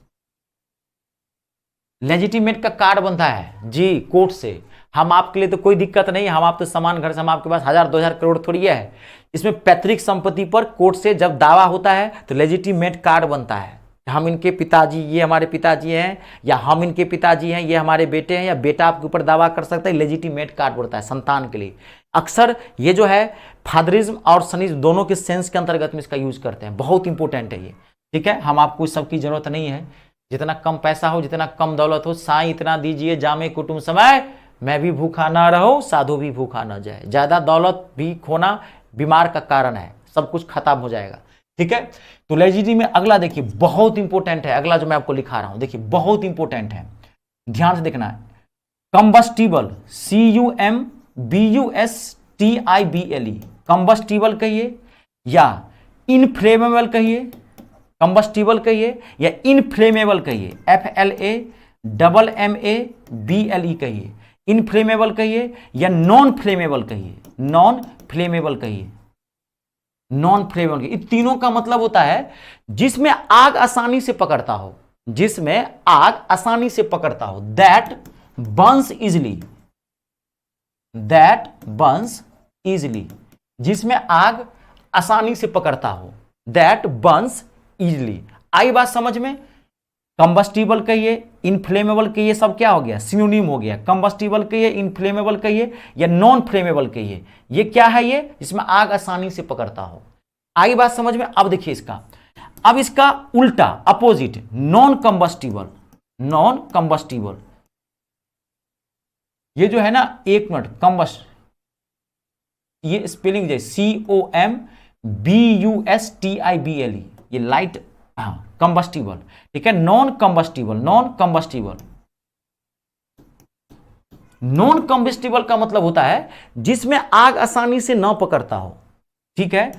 Legitimate का कार्ड बनता है जी कोर्ट से। हम आपके लिए तो कोई दिक्कत नहीं, हम आप तो समान घर से, हम आपके पास 1000-2000 करोड़ थोड़ी है। इसमें पैतृक संपत्ति पर कोर्ट से जब दावा होता है तो लेजिटिमेट कार्ड बनता है। हम इनके पिताजी, ये हमारे पिताजी हैं, या हम इनके पिताजी हैं, ये हमारे बेटे हैं, या बेटा आपके ऊपर दावा कर सकता है, लेजिटिमेट कार्ड बनता है संतान के लिए। अक्सर ये जो है फादरिज्म और सनिज्म दोनों के सेंस के अंतर्गत में इसका यूज करते हैं, बहुत इंपॉर्टेंट है ये, ठीक है। हम आपको इस सब की जरूरत नहीं है, जितना कम पैसा हो, जितना कम दौलत हो, साईं इतना दीजिए जामे कुटुंब समय, मैं भी भूखा ना रहूं, साधु भी भूखा ना जाए। ज्यादा दौलत भी खोना बीमार का कारण है, सब कुछ खत्म हो जाएगा, ठीक है। तो लेजिटी में अगला देखिए बहुत इंपॉर्टेंट है, अगला जो मैं आपको लिखा रहा हूं देखिए बहुत इंपॉर्टेंट है, ध्यान से देखना है। कंबस्टिबल, CUMBUSTIBLE, कंबस्टिबल कहिए या इनफ्लेमेबल कहिए, कंबस्टिबल कहिए या इनफ्लेमेबल कहिए, FLAMMABLE कहिए, इनफ्लेमेबल कहिए या नॉन फ्लेमेबल कहिए, नॉन फ्लेमेबल कहिए, नॉन फ्लेमेबल। इन तीनों का मतलब होता है जिसमें आग आसानी से पकड़ता हो, जिसमें आग आसानी से पकड़ता हो, that Burns easily, that Burns easily, जिसमें आग आसानी से पकड़ता हो, दैट बर्न्स इजिली। आई बात समझ में। कंबस्टिबल कहिए, इनफ्लेमेबल कहिए, सब क्या हो गया, सिनोनिम हो गया। कंबस्टिबल कहिए, इनफ्लेमेबल कहिए या नॉन फ्लेमेबल कहिए, ये क्या है, ये जिसमें आग आसानी से पकड़ता हो। आई बात समझ में। अब देखिए इसका, अब इसका उल्टा opposite, non combustible, non combustible. ये जो है ना, एक मिनट, कंबस्ट, ये स्पेलिंग जो COMBUSTIBLE, ये लाइट, कंबस्टिबल, ठीक है। Non combustible, non combustible, non combustible का मतलब होता है जिसमें आग आसानी से ना पकड़ता हो, ठीक है।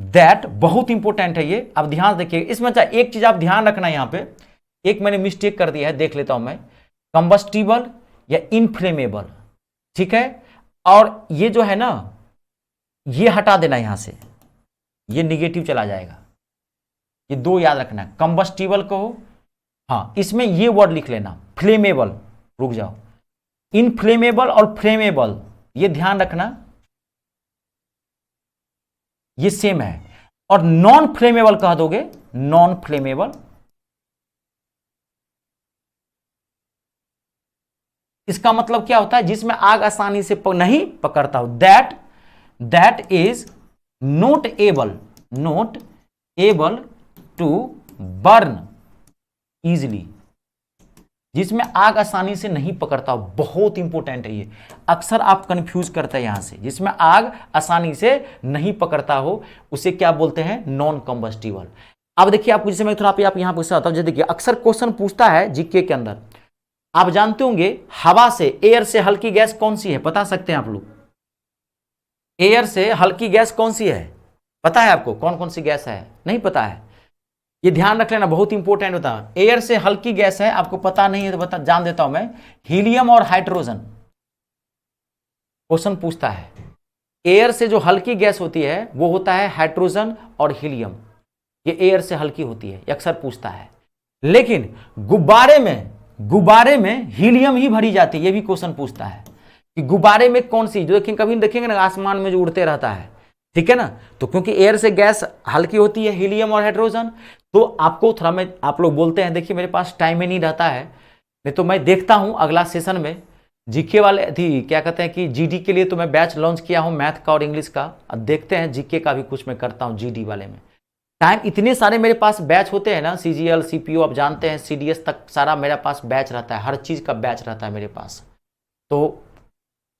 दैट बहुत इंपॉर्टेंट है ये। अब ध्यान देखिए इसमें, एक चीज आप ध्यान रखना यहां पे, एक मैंने मिस्टेक कर दिया है, देख लेता हूं मैं, कंबस्टिबल या इनफ्लेमेबल, ठीक है। और ये जो है ना, ये हटा देना यहां से, ये निगेटिव चला जाएगा, ये दो याद रखना, कंबस्टिबल कहो, हाँ इसमें ये वर्ड लिख लेना, फ्लेमेबल, रुक जाओ, इनफ्लेमेबल और फ्लेमेबल, ये ध्यान रखना, ये सेम है। और नॉन फ्लेमेबल कह दोगे, नॉन फ्लेमेबल, इसका मतलब क्या होता है, जिसमें आग आसानी से नहीं पकड़ता हो, that is not able to burn easily, जिसमें आग आसानी से नहीं पकड़ता। बहुत इंपॉर्टेंट है ये, अक्सर आप कंफ्यूज करते हैं यहां से, जिसमें आग आसानी से नहीं पकड़ता हो उसे क्या बोलते हैं, नॉन कंबस्टिबल। अब देखिए आपको, जैसे मैं थोड़ा आप यहां पूछता हूं, देखिए अक्सर क्वेश्चन पूछता है जीके के अंदर, आप जानते होंगे हवा से, एयर से हल्की गैस कौन सी है, बता सकते हैं आप लोग? एयर से हल्की गैस कौन सी है, पता है आपको? कौन कौन सी गैस है, नहीं पता है? ये ध्यान रख लेना, बहुत इंपॉर्टेंट होता है। एयर से हल्की गैस है, आपको पता नहीं है तो बता, जान देता हूं मैं, हीलियम और हाइड्रोजन। क्वेश्चन पूछता है, एयर से जो हल्की गैस होती है वो होता है हाइड्रोजन और हीलियम, ये एयर से हल्की होती है, अक्सर पूछता है। लेकिन गुब्बारे में हीलियम ही भरी जाती है, ये भी क्वेश्चन पूछता है कि गुब्बारे में कौन सी, जो देखेंगे कभी देखेंगे ना आसमान में जो उड़ते रहता है, ठीक है ना, तो क्योंकि एयर से गैस हल्की होती है, हीलियम और हाइड्रोजन, तो आपको थोड़ा, मैं, आप लोग बोलते हैं, देखिए मेरे पास टाइम ही नहीं रहता है, नहीं तो मैं देखता हूं अगला सेशन में जीके वाले थी, क्या कहते हैं कि जीडी के लिए तो मैं बैच लॉन्च किया हूं, मैथ का और इंग्लिश का। अब देखते हैं जीके का भी कुछ मैं करता हूं जीडी वाले में। टाइम इतने सारे मेरे पास बैच होते हैं ना, सीजीएल सीपीओ आप जानते हैं, सीडीएस तक सारा मेरे पास बैच रहता है, हर चीज का बैच रहता है मेरे पास, तो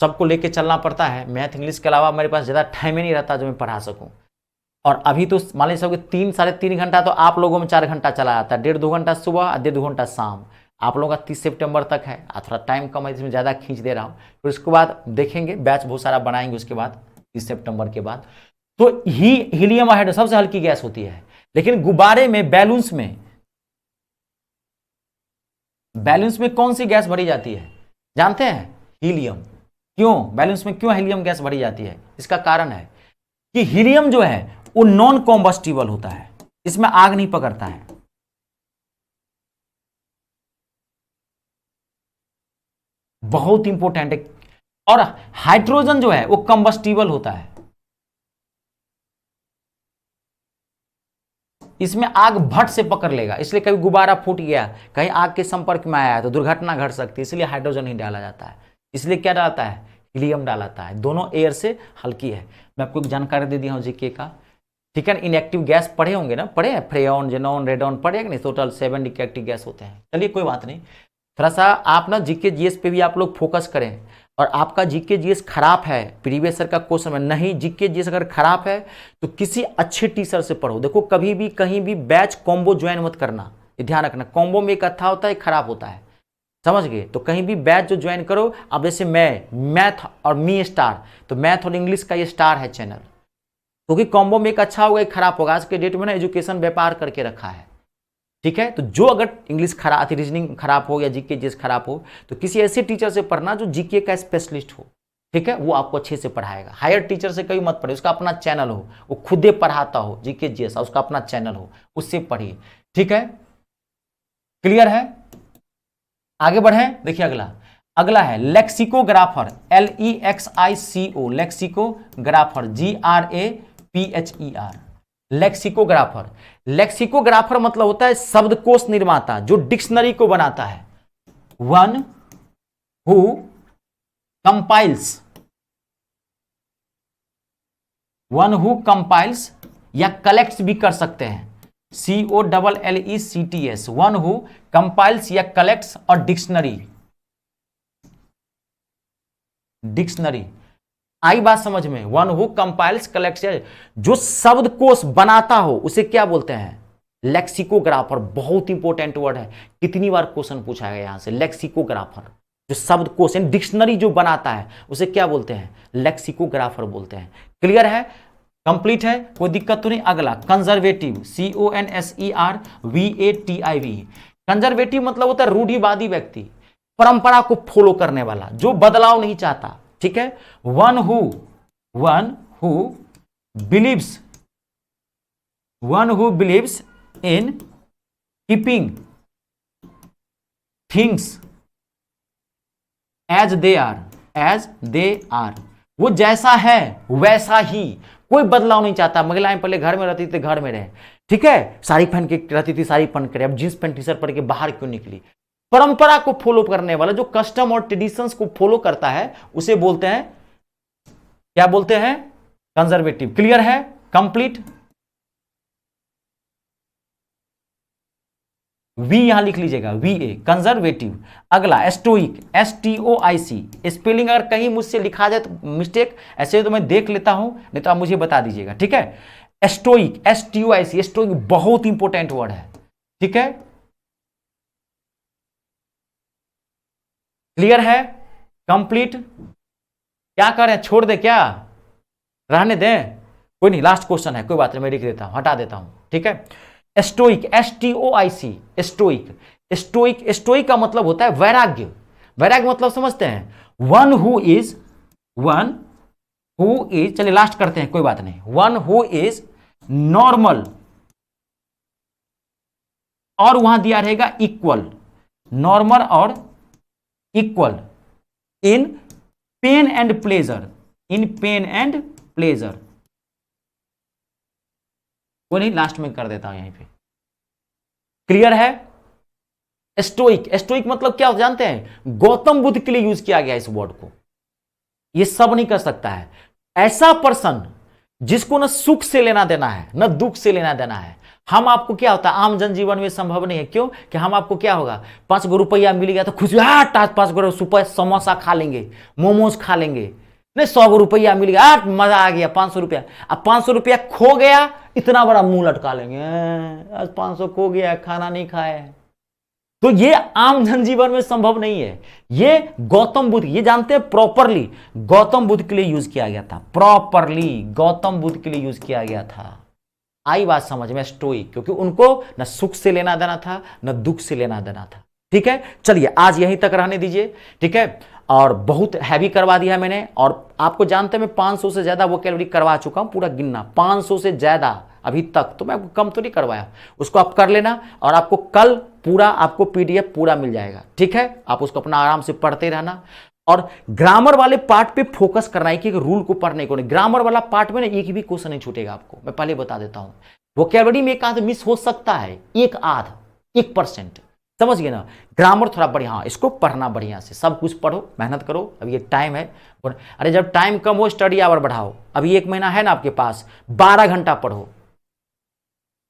सबको लेके चलना पड़ता है। मैथ इंग्लिश के अलावा मेरे पास ज़्यादा टाइम ही नहीं रहता जो मैं पढ़ा सकूं। और अभी तो मान लीजिए सबके 3 साढ़े 3 घंटा तो आप लोगों में 4 घंटा चला जाता है, 1.5-2 घंटा सुबह और 1.5-2 घंटा शाम। आप लोगों का 30 सितंबर तक है, थोड़ा टाइम कम है इसमें ज़्यादा खींच दे रहा हूँ, फिर उसके बाद देखेंगे बैच बहुत सारा बनाएंगे उसके बाद 30 सितंबर के बाद। तो हीलियम हाइड्रोजन सबसे हल्की गैस होती है, लेकिन गुब्बारे में, बैलून्स में कौन सी गैस भरी जाती है, जानते हैं? हीलियम। क्यों बैलून्स में क्यों हीलियम गैस भरी जाती है? इसका कारण है कि हीलियम जो है वो नॉन कॉम्बस्टिबल होता है, इसमें आग नहीं पकड़ता है। बहुत इंपॉर्टेंट है। और हाइड्रोजन जो है वो कम्बस्टिबल होता है, इसमें आग भट से पकड़ लेगा, इसलिए कभी गुब्बारा फूट गया, कहीं आग के संपर्क में आया तो दुर्घटना घट सकती है, इसलिए हाइड्रोजन ही डाला जाता है। इसलिए क्या डालता है? हीलियम डालता है। दोनों एयर से हल्की है। मैं आपको एक जानकारी दे दिया हूं जीके का, ठीक है। इनएक्टिव गैस पढ़े होंगे ना, पढ़े हैं, फ्रेयॉन, जेनॉन, रेडॉन पढ़े हैं नहीं? टोटल 7 इनएक्टिव गैस होते हैं। चलिए कोई बात नहीं, थोड़ा सा आप ना जीके जीएस पे भी आप लोग फोकस करें। और आपका जीके जीएस खराब है, प्रीवियस ईयर का क्वेश्चन में नहीं, जीके जीएस अगर खराब है तो किसी अच्छे टीचर से पढ़ो। देखो कभी भी कहीं भी बैच कॉम्बो ज्वाइन मत करना, ये ध्यान रखना। कॉम्बो में एक अच्छा होता है, एक खराब होता है, समझ गए? तो कहीं भी बैच जो ज्वाइन करो, अब जैसे मैं मैथ और मी स्टार, तो मैथ और इंग्लिश का ये स्टार है चैनल, क्योंकि कॉम्बो में एक अच्छा होगा एक खराब होगा। आज के डेट में ना एजुकेशन व्यापार करके रखा है, ठीक है। तो जो अगर इंग्लिश खराब, रीजनिंग खराब हो या जीके जीएस खराब हो, तो किसी ऐसे टीचर से पढ़ना जो जीके का स्पेशलिस्ट हो, ठीक है, वो आपको अच्छे से पढ़ाएगा। हायर टीचर से कभी मत पढ़िए, उसका अपना चैनल हो, वो खुदे पढ़ाता हो जीके जीएस, उसका अपना चैनल हो, उससे पढ़िए, ठीक है। क्लियर है? आगे बढ़े, देखिए अगला है lexicographer, LEXICO, lexicographer, GRAPHER, lexicographer. Lexicographer मतलब होता है शब्दकोश निर्माता, जो डिक्शनरी को बनाता है। वन हु कंपाइल्स या कलेक्ट्स भी कर सकते हैं, COLLECTS, वन हु कंपाइल्स या कलेक्ट्स, और डिक्शनरी आई बात समझ में? वन हु कंपाइल्स कलेक्ट्स, जो शब्दकोश बनाता हो उसे क्या बोलते हैं? लेक्सिकोग्राफर। बहुत इंपॉर्टेंट वर्ड है, कितनी बार क्वेश्चन पूछा गया यहां से। लेक्सिकोग्राफर जो शब्दकोश डिक्शनरी जो बनाता है उसे क्या बोलते हैं? लेक्सिकोग्राफर बोलते हैं। क्लियर है? कंप्लीट है, कोई दिक्कत तो नहीं। अगला कंजर्वेटिव, CONSERVATIV। कंजर्वेटिव मतलब होता है रूढ़िवादी व्यक्ति, परंपरा को फॉलो करने वाला, जो बदलाव नहीं चाहता, ठीक है। One who believes in keeping things as they are, वो जैसा है वैसा ही, कोई बदलाव नहीं चाहता। महिलाएं पहले घर में रहती थी, घर में रहे, ठीक है, साड़ी पहन के रहती थी, साड़ी पहन कर, अब जींस पैंट टी शर्ट पहन के बाहर क्यों निकली? परंपरा को फॉलो करने वाला, जो कस्टम और ट्रेडिशंस को फॉलो करता है, उसे बोलते हैं, क्या बोलते हैं? कंजर्वेटिव। क्लियर है? कंप्लीट। वी यहां लिख लीजिएगा, VA, कंजर्वेटिव। अगला स्टोइक, STOIC। स्पेलिंग अगर कहीं मुझसे लिखा जाए तो मिस्टेक, ऐसे तो मैं देख लेता हूं, नहीं तो आप मुझे बता दीजिएगा, ठीक है। स्टोइक, STOIC, स्टोइक बहुत इंपॉर्टेंट वर्ड है, ठीक है। क्लियर है? कंप्लीट? क्या करें, छोड़ दे क्या, रहने दें? कोई नहीं, लास्ट क्वेश्चन है, कोई बात नहीं, मैं लिख देता हूं, हटा देता हूं, ठीक है। Stoic, STOIC, stoic. Stoic, stoic का मतलब होता है वैराग्य। वैराग्य मतलब समझते हैं? वन हु इज, चलिए लास्ट करते हैं, कोई बात नहीं। वन हु इज नॉर्मल, और वहां दिया रहेगा इक्वल, नॉर्मल और equal in pen and pleasure, in pen and pleasure. कोई नहीं, लास्ट में कर देता हूं यहीं पे। क्लियर है? स्टोइक, स्टोइक मतलब क्या जानते हैं? गौतम बुद्ध के लिए यूज किया गया इस वर्ड को। ये सब नहीं कर सकता है। ऐसा पर्सन जिसको न सुख से लेना देना है न दुख से लेना देना है। हम आपको क्या होता है, आम जनजीवन में संभव नहीं है। क्यों? कि हम आपको क्या होगा, 5 गो रुपया मिल गया तो खुश, 5 गो रुपया समोसा खा लेंगे, मोमोज खा लेंगे। नहीं, 100 गो रुपया मिल गया, मजा आ गया, 500 रुपया। अब 500 रुपया खो गया, इतना बड़ा मुंह लटका लेंगे, आज 500 खो गया, खाना नहीं खाए। तो ये आम जनजीवन में संभव नहीं है। ये गौतम बुद्ध, ये जानते हैं प्रॉपरली गौतम बुद्ध के लिए यूज किया गया था। प्रॉपरली गौतम बुद्ध के लिए यूज किया गया था। आई बात समझ में? स्टोइक, क्योंकि उनको न सुख से लेना देना था न दुख से लेना देना था। ठीक है, चलिए आज यहीं तक रहने दीजिए। ठीक है, और बहुत हैवी करवा दिया मैंने, और आपको जानते हैं मैं 500 से ज्यादा वोकैबुलरी करवा चुका हूं, पूरा गिनना 500 से ज्यादा अभी तक, तो मैं कम तो नहीं करवाया। उसको आप कर लेना, और आपको कल पूरा आपको PDF पूरा मिल जाएगा। ठीक है, आप उसको अपना आराम से पढ़ते रहना, और ग्रामर वाले पार्ट पे फोकस करना है कि रूल को पढ़ने को नहीं। ग्रामर वाला पार्ट में ना एक भी क्वेश्चन नहीं छूटेगा आपको, मैं पहले बता देता हूं। वोकैबुलरी में एक आध मिस हो सकता है, एक आध, 1%, समझ गए ना। ग्रामर थोड़ा बढ़िया, हाँ इसको पढ़ना बढ़िया से, सब कुछ पढ़ो, मेहनत करो। अब ये टाइम है, अरे जब टाइम कम हो स्टडी आवर बढ़ाओ। अभी 1 महीना है ना आपके पास, 12 घंटा पढ़ो,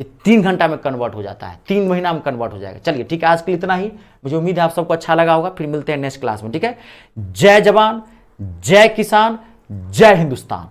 ये 3 घंटा में कन्वर्ट हो जाता है, 3 महीना में कन्वर्ट हो जाएगा। चलिए ठीक है, आज के लिए इतना ही। मुझे उम्मीद है आप सबको अच्छा लगा होगा। फिर मिलते हैं नेक्स्ट क्लास में। ठीक है, जय जवान, जय किसान, जय हिंदुस्तान।